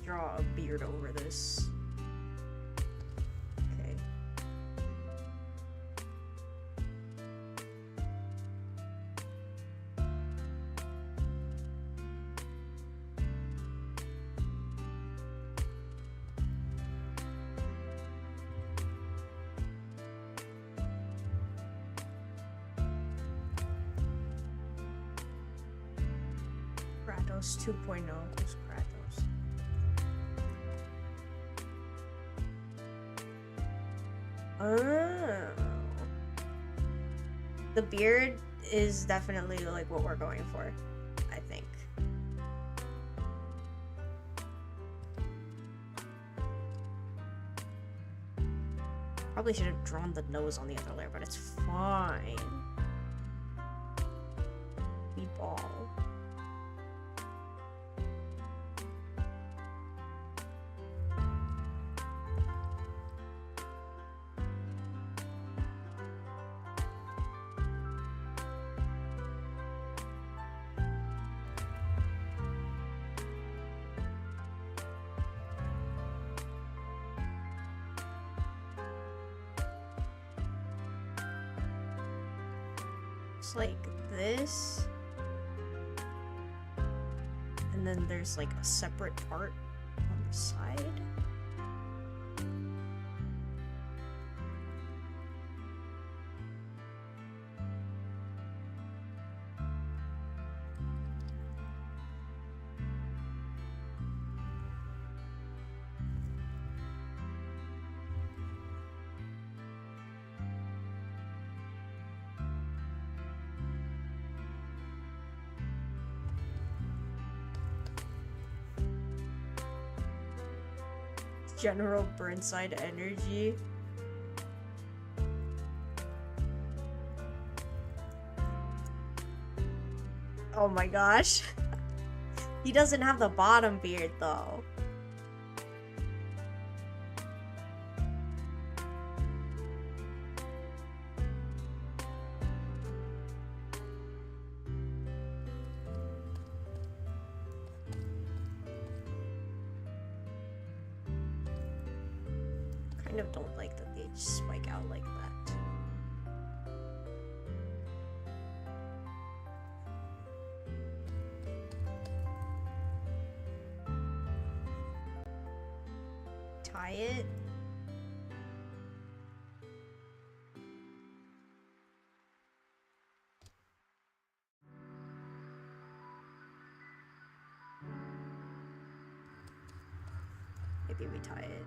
Draw a beard over this. Okay. Kratos 2.0. Who's Kratos? Oh. The beard is definitely like what we're going for, I think. Probably should have drawn the nose on the other layer, but it's fine. We ball. Looks like this. And then there's like a separate part on the side. General Burnside energy. Oh my gosh. He doesn't have the bottom beard though. Kind of don't like that they just spike out like that. Tie it. Maybe we tie it.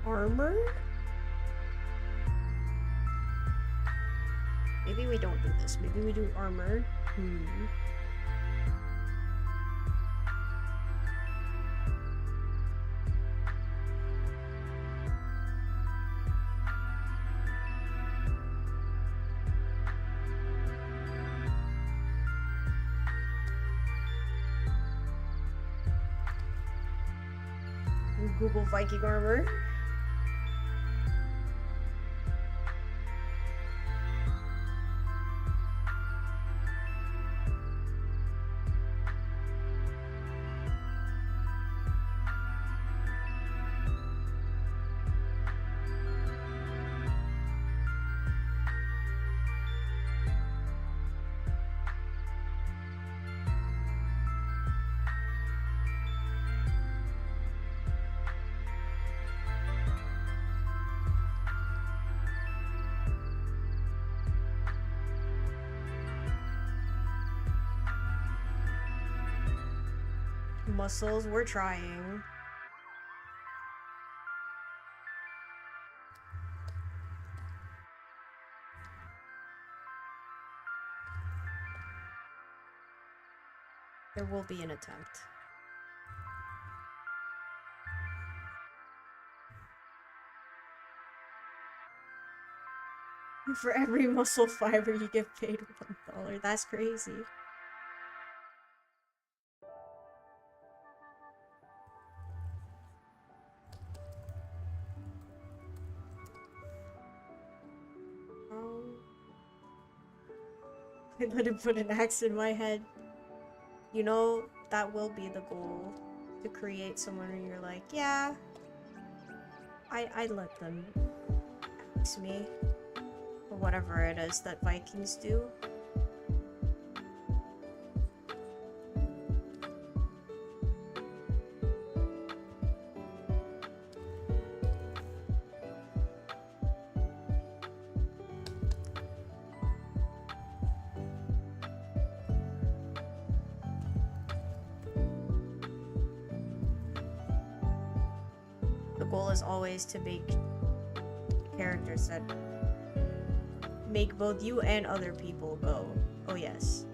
Armor? Maybe we don't do this. Maybe we do armor. Google Viking armor. Muscles, we're trying. There will be an attempt. For every muscle fiber you get paid $1. That's crazy. I let him put an axe in my head. You know, that will be the goal. To create someone where you're like, yeah, I let them axe me. Or whatever it is that Vikings do. The goal is always to make characters that make both you and other people go, oh yes.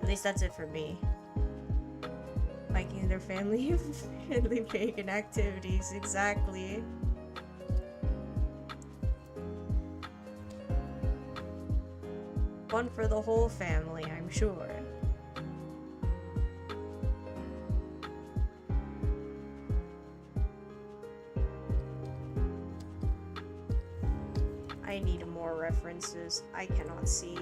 At least that's it for me. Liking their family-friendly pagan activities, exactly. Fun for the whole family, I'm sure. I need more references. I cannot see.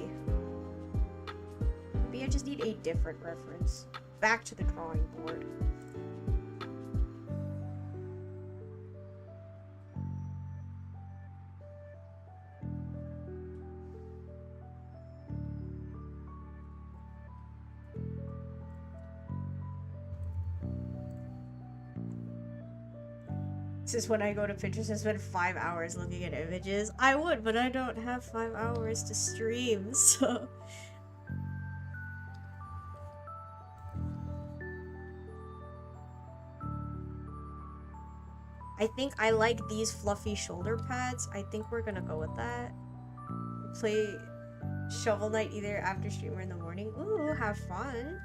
Maybe I just need a different reference. Back to the drawing board. This is when I go to Pinterest and spend 5 hours looking at images. I would, but I don't have 5 hours to stream, so... I think I like these fluffy shoulder pads. I think we're gonna go with that. Play Shovel Knight either after stream or in the morning. Ooh, have fun.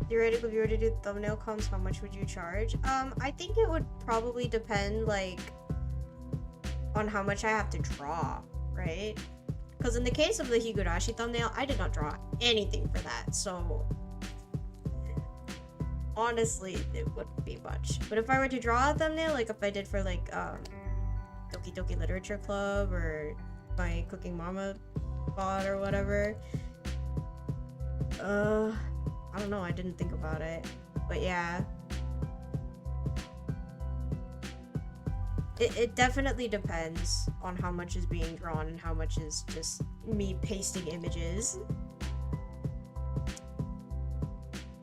Theoretically, if you were to do thumbnail comps, how much would you charge? I think it would probably depend, like, on how much I have to draw, right? Because in the case of the Higurashi thumbnail, I did not draw anything for that, so honestly, it wouldn't be much. But if I were to draw a thumbnail, like if I did for like Doki Doki Literature Club or my Cooking Mama bot or whatever, I don't know, I didn't think about it. But yeah. It definitely depends on how much is being drawn and how much is just me pasting images.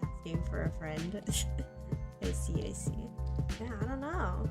Asking for a friend. I see. Yeah, I don't know.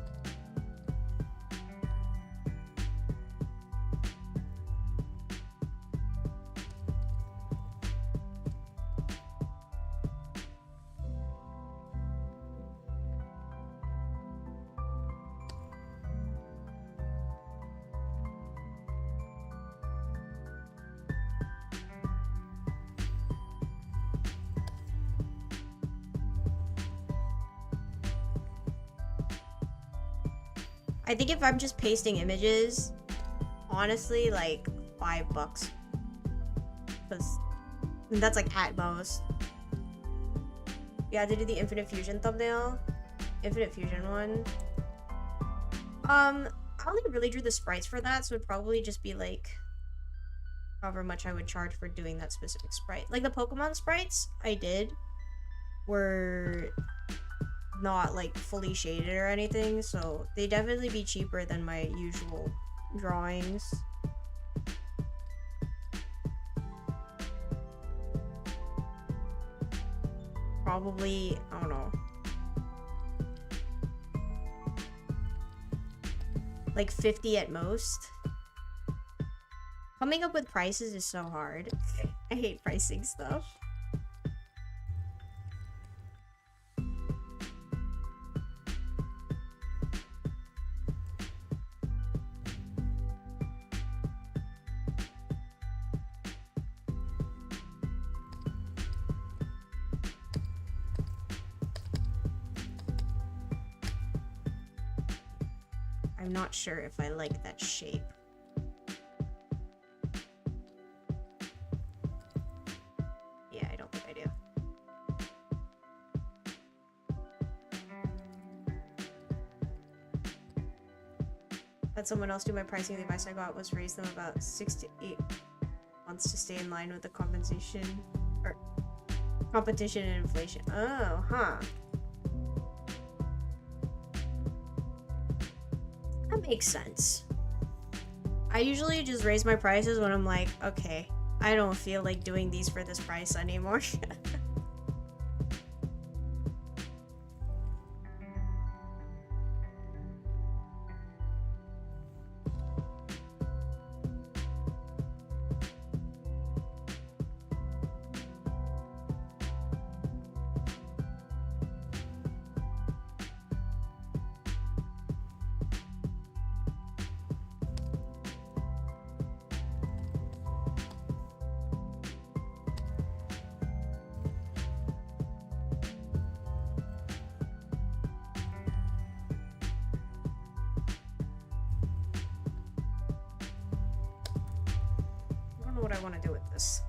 I think if I'm just pasting images, honestly, like $5. Because that's like at most. Yeah, to do the Infinite Fusion thumbnail. Infinite Fusion one. I only really drew the sprites for that, so it'd probably just be like however much I would charge for doing that specific sprite. Like the Pokemon sprites I did were not like fully shaded or anything, so they definitely be cheaper than my usual drawings. Probably, I don't know, like 50 at most. Coming up with prices is so hard. I hate pricing stuff. I'm not sure if I like that shape. Yeah, I don't think I do. Had someone else do my pricing. The advice I got was raise them about 6 to 8 months to stay in line with the compensation or competition and inflation. Oh, huh. That makes sense. I usually just raise my prices when I'm like, okay, I don't feel like doing these for this price anymore. What I want to do with this.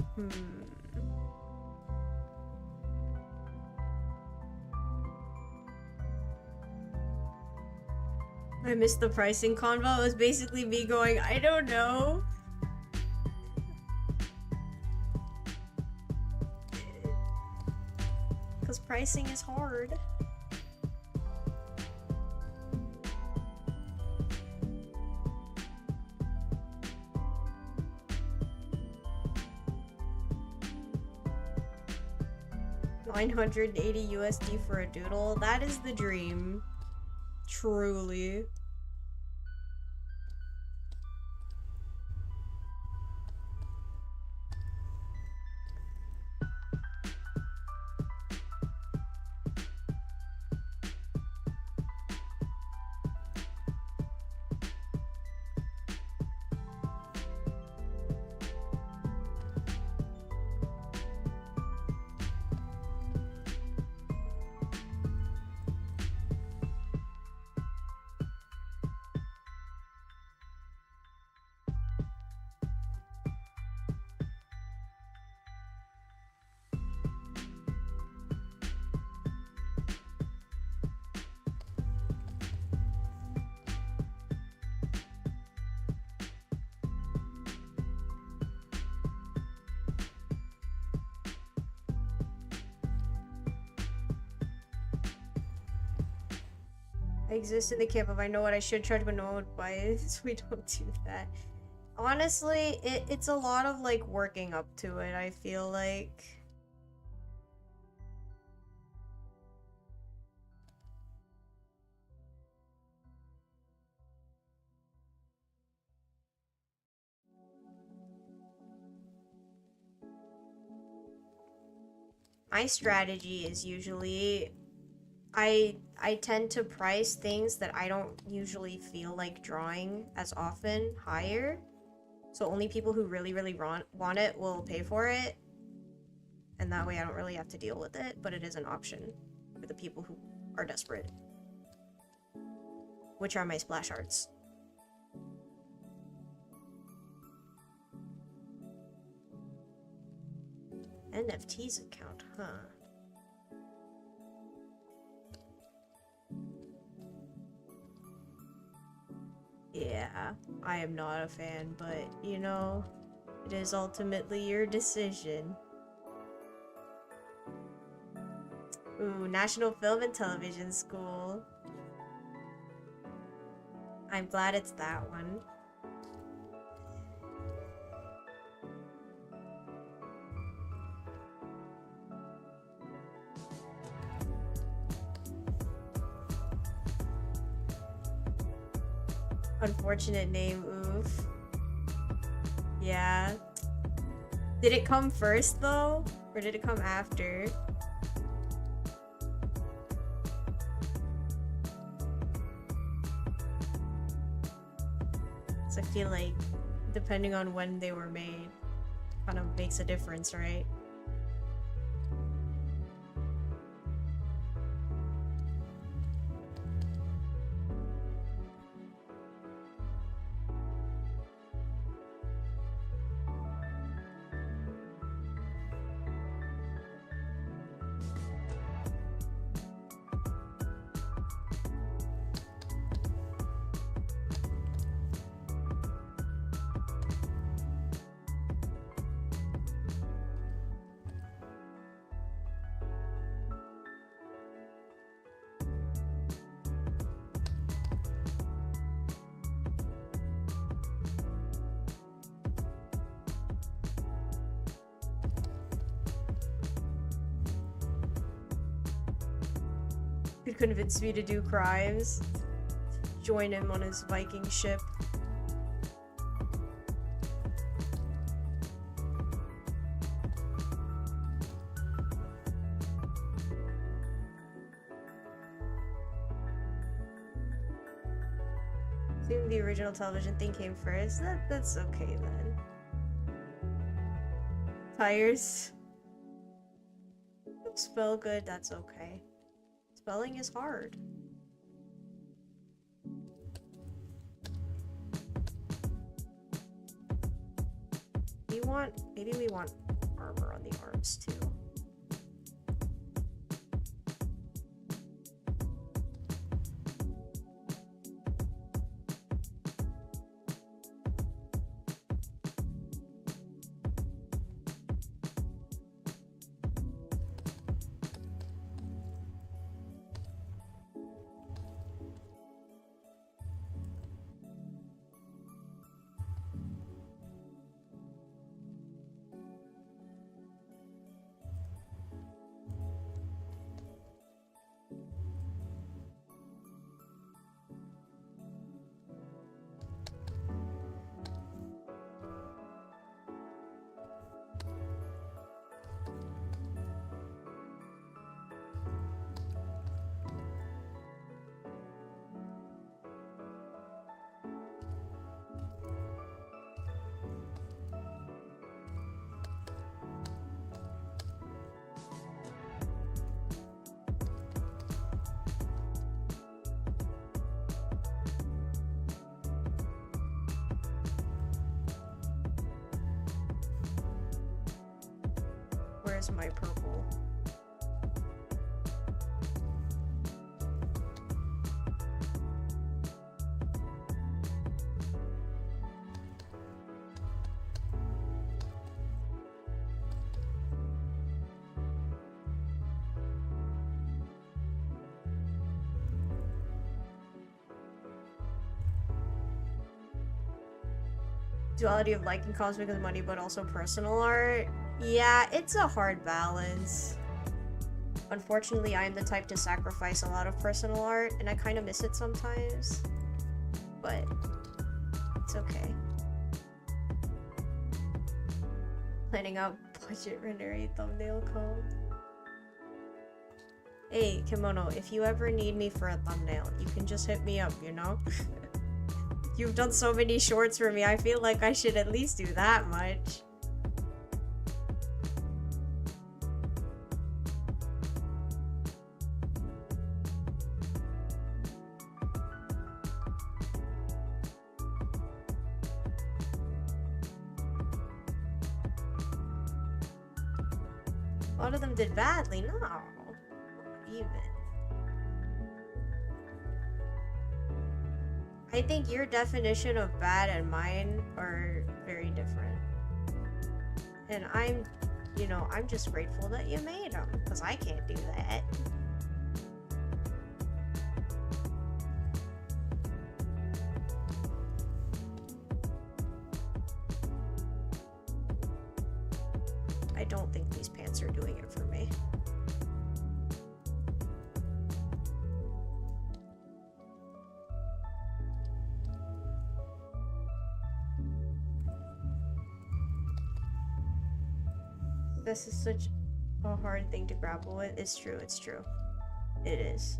I missed the pricing convo. It was basically me going, I don't know. Because pricing is hard. $980 USD for a doodle. That is the dream. Truly. I exist in the camp of I know what I should charge, but no one would buy it, so we don't do that. Honestly, it's a lot of, like, working up to it, I feel like. My strategy is usually I tend to price things that I don't usually feel like drawing as often higher. So only people who really, really want it will pay for it. And that way I don't really have to deal with it, but it is an option for the people who are desperate. Which are my splash arts. NFT's account, huh? Yeah, I am not a fan, but, you know, it is ultimately your decision. Ooh, National Film and Television School. I'm glad it's that one. Unfortunate name, oof. Yeah. Did it come first, though? Or did it come after? So I feel like, depending on when they were made, kind of makes a difference, right? Could convince me to do crimes. Join him on his Viking ship. Assume the original television thing came first. That's okay then. Tires. Don't spell good, that's okay. Spelling is hard. Maybe we want armor on the arms too. Where's my purple? Duality of liking cosmic with money, but also personal art. Yeah, it's a hard balance. Unfortunately, I am the type to sacrifice a lot of personal art, and I kind of miss it sometimes. But it's okay. Planning out budget rendering thumbnail comb. Hey, Kimono, if you ever need me for a thumbnail, you can just hit me up, you know? You've done so many shorts for me, I feel like I should at least do that much. A lot of them did badly, no. Not even. I think your definition of bad and mine are very different. And I'm, you know, I'm just grateful that you made them, because I can't do that. I don't think these pants are doing it for me. This is such a hard thing to grapple with. It's true, it's true. It is.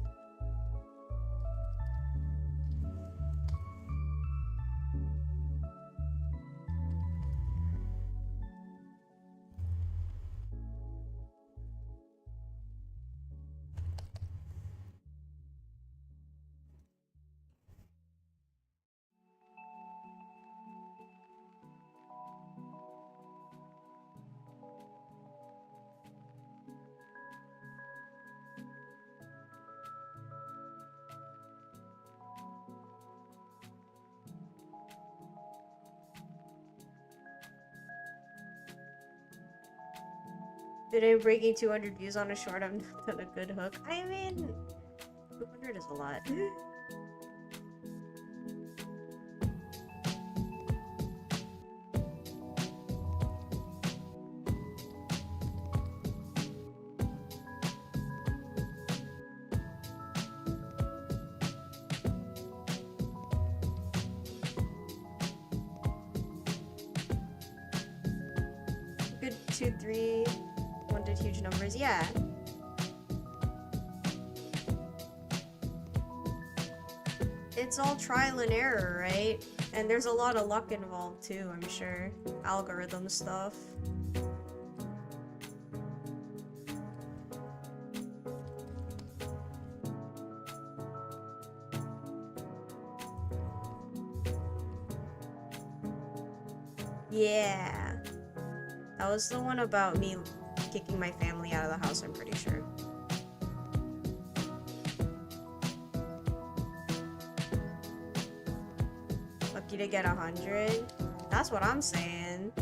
Today breaking 200 views on a short, I'm not done a good hook. I mean, 200 is a lot. Good 2, 3. One did huge numbers, yeah. It's all trial and error, right? And there's a lot of luck involved too, I'm sure. Algorithm stuff. Yeah. That was the one about me kicking my family out of the house, I'm pretty sure. Lucky to get 100? That's what I'm saying.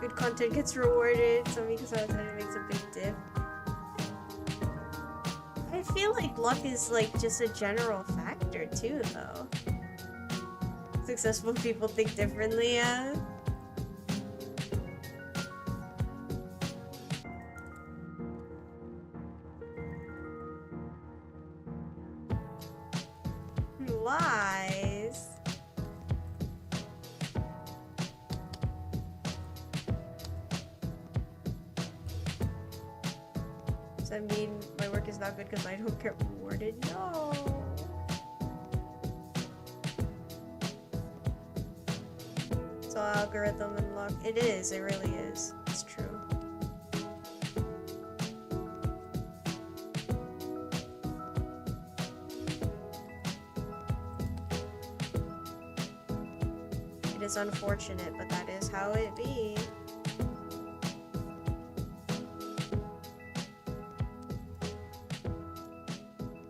Good content gets rewarded, so because I was it makes a big dip. I feel like luck is like just a general factor too, though. Successful people think differently, yeah. Lies. Does that mean my work is not good because I don't get rewarded? No. It's all algorithm and luck. It is. It really is. It's true. It is unfortunate, but that is how it be.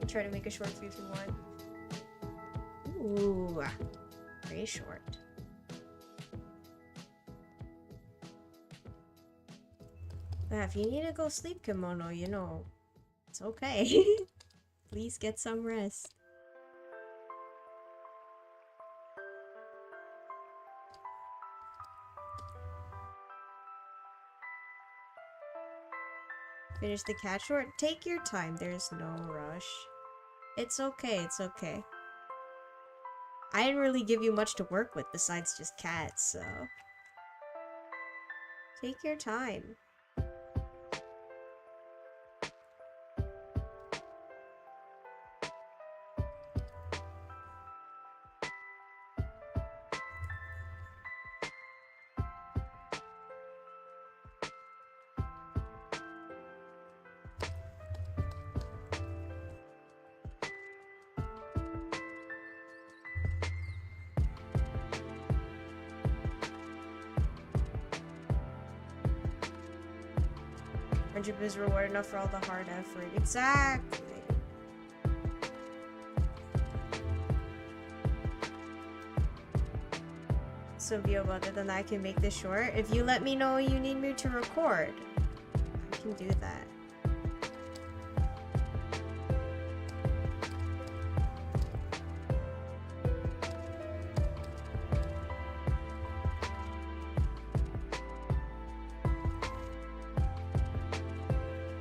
Try to make a short 51. Ooh, very short. Yeah, if you need to go sleep, Kimono, you know, it's okay. Please get some rest. Finish the cat short. Take your time. There's no rush. It's okay. It's okay. I didn't really give you much to work with besides just cats, so... Take your time. Friendship is reward enough for all the hard effort. Exactly. So Vio, other than that, I can make this short. If you let me know you need me to record, I can do that.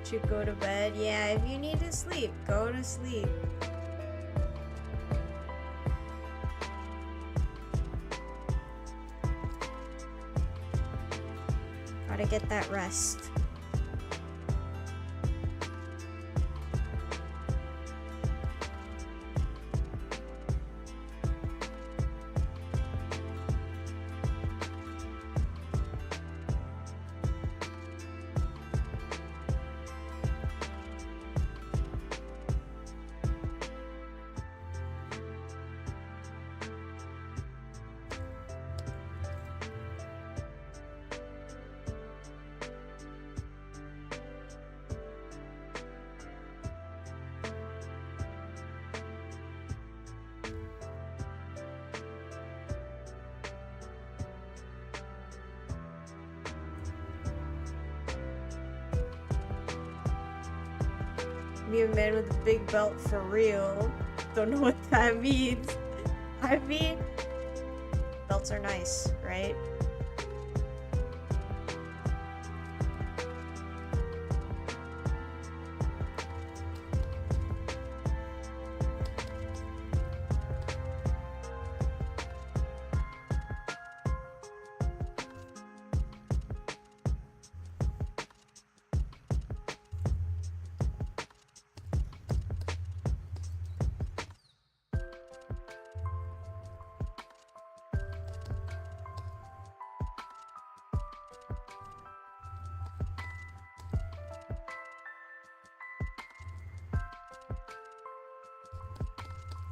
Should go to bed. Yeah, if you need to sleep, go to sleep. Gotta get that rest. Me a man with a big belt for real. Don't know what that means. I mean, belts are nice, right?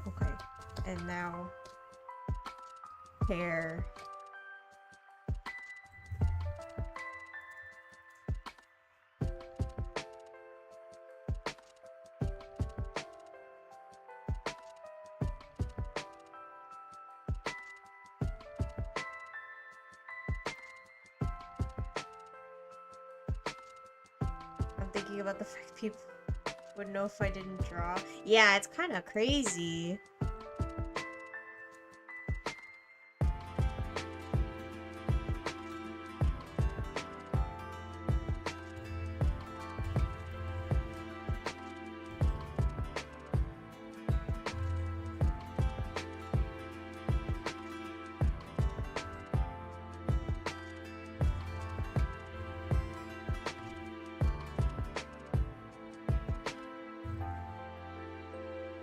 Okay, and now hair. I'm thinking about the fact people would know if I didn't draw. Yeah, it's kind of crazy.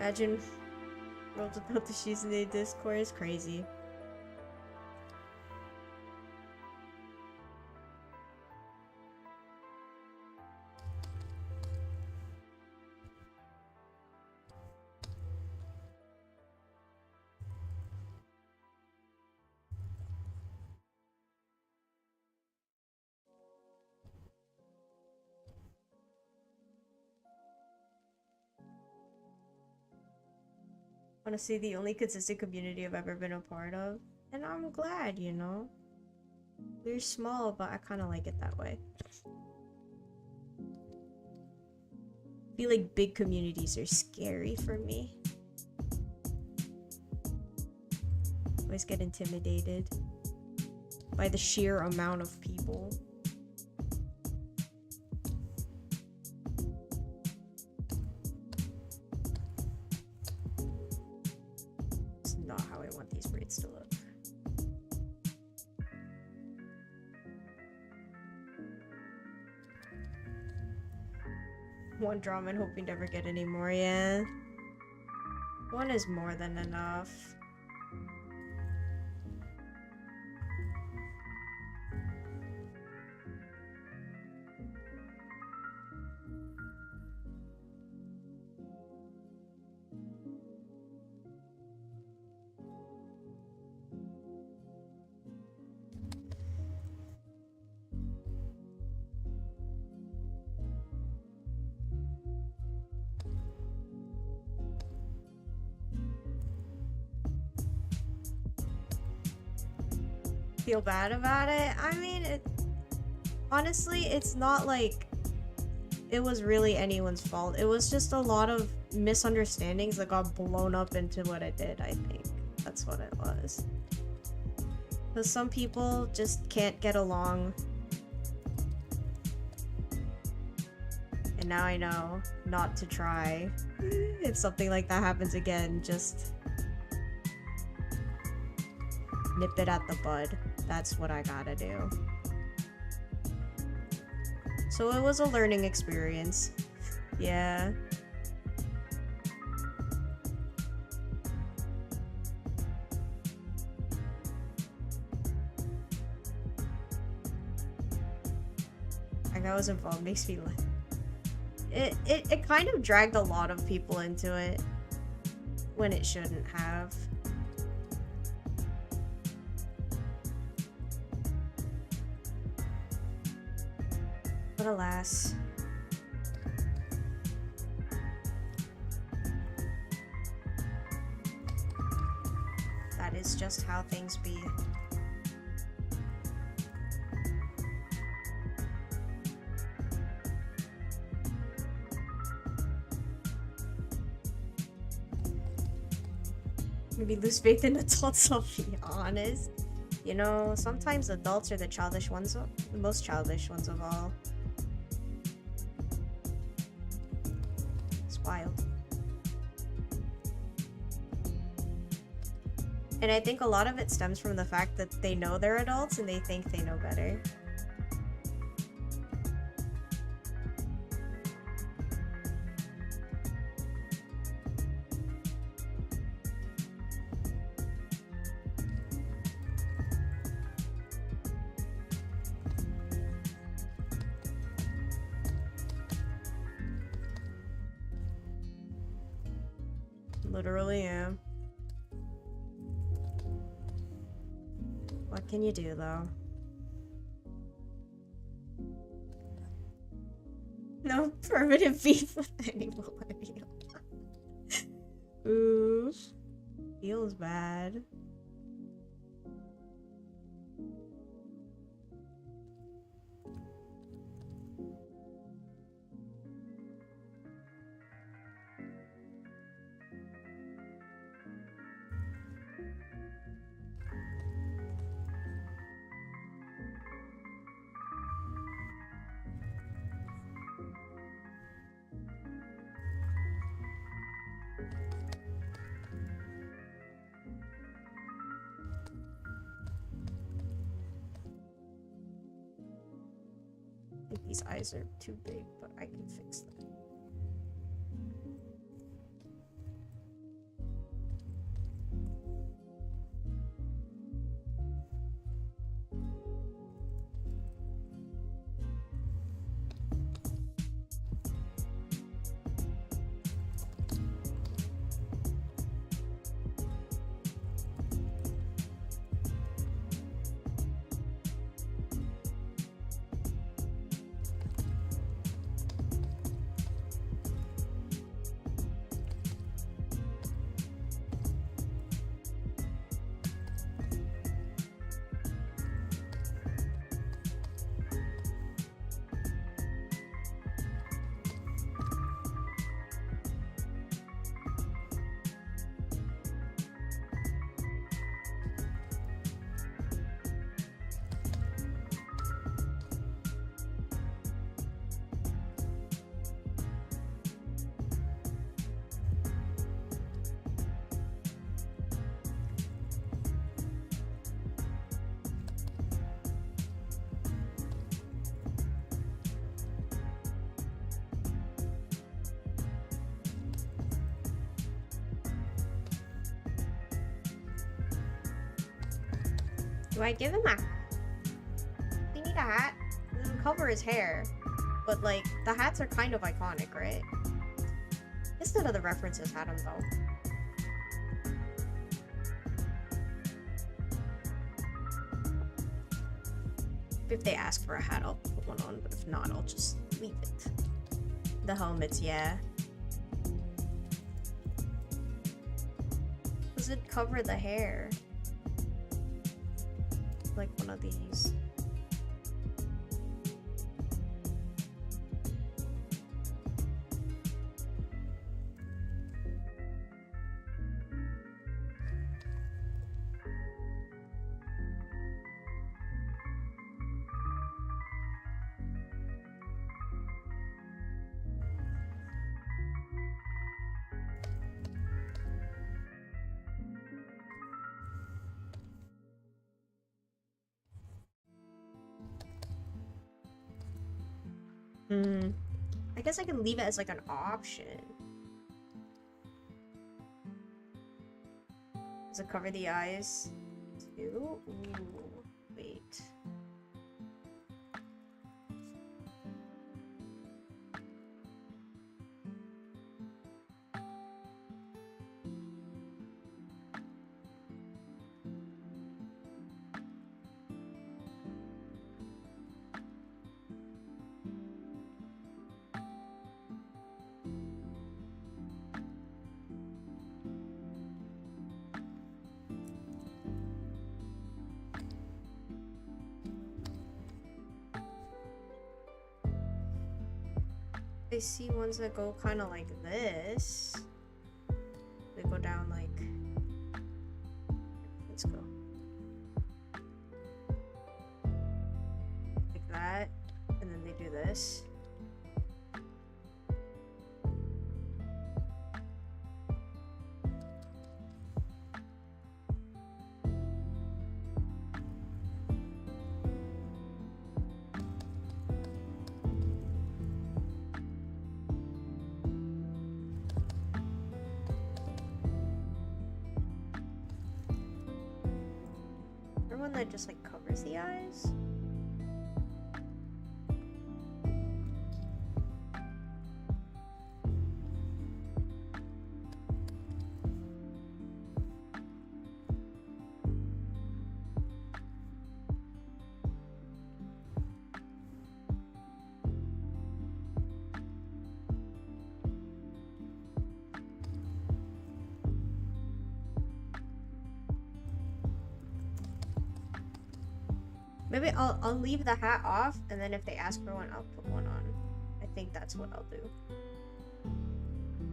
Imagine world without the shoes in the Discord is crazy. Honestly, the only consistent community I've ever been a part of. And I'm glad, you know? We're small, but I kind of like it that way. I feel like big communities are scary for me. Always get intimidated by the sheer amount of people. It's not how I want these braids to look. One drama and hope we never get any more, yeah. One is more than enough. Feel bad about it? I mean, honestly, it's not like it was really anyone's fault. It was just a lot of misunderstandings that got blown up into what it did, I think. That's what it was. Because some people just can't get along. And now I know not to try. If something like that happens again, just nip it at the bud. That's what I gotta do. So it was a learning experience. Yeah. Like I was involved makes me like it kind of dragged a lot of people into it when it shouldn't have. But alas. That is just how things be. Maybe lose faith in adults, I'll be honest. You know, sometimes adults are the childish ones, the most childish ones of all. It's wild. And I think a lot of it stems from the fact that they know they're adults and they think they know better. Literally am. What can you do, though? No permanent beef with any millennial. Ooh. Feels bad. I think these eyes are too big, but I can fix them. Do I give him a hat? Does he need a hat? It doesn't cover his hair. But, like, the hats are kind of iconic, right? I guess none of the references had them, though. If they ask for a hat, I'll put one on, but if not, I'll just leave it. The helmets, yeah. Does it cover the hair? Like one of these. I guess I can leave it as like an option. Does it cover the eyes too? Ooh, wait. I see ones that go kind of like this. They go down like... Let's go. Like that. And then they do this. One that just like covers the eyes. Maybe I'll leave the hat off, and then if they ask for one, I'll put one on. I think that's what I'll do.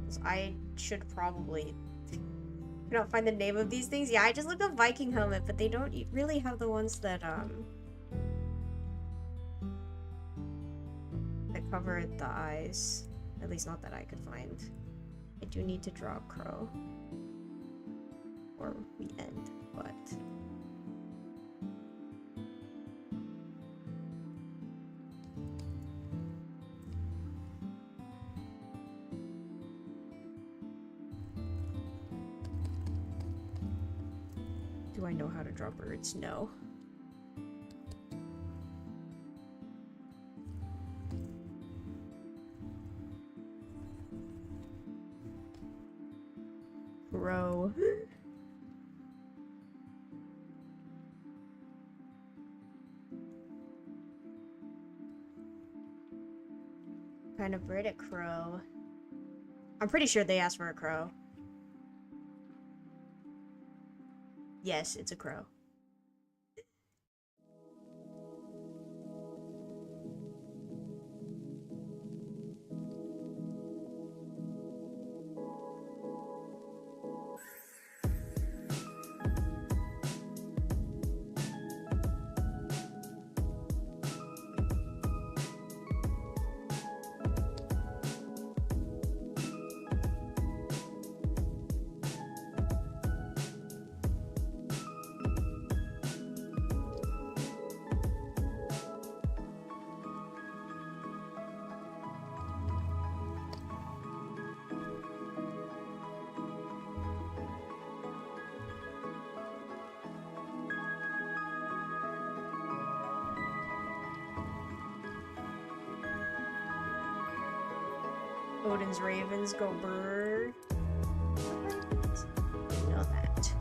'Cause I should probably... I don't find the name of these things. Yeah, I just looked up Viking helmet, but they don't really have the ones that cover the eyes. At least not that I could find. I do need to draw a crow. Or we end, but... Do I know how to draw birds? No. Crow. Kind of bird a crow. I'm pretty sure they asked for a crow. Yes, it's a crow. Odin's ravens go brr. Didn't know that.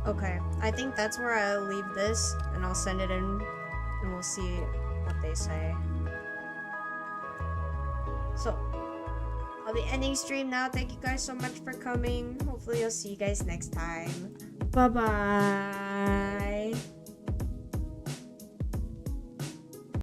Okay, I think that's where I'll leave this, and I'll send it in, and we'll see what they say. So, I'll be ending stream now. Thank you guys so much for coming. Hopefully I'll see you guys next time. Bye-bye!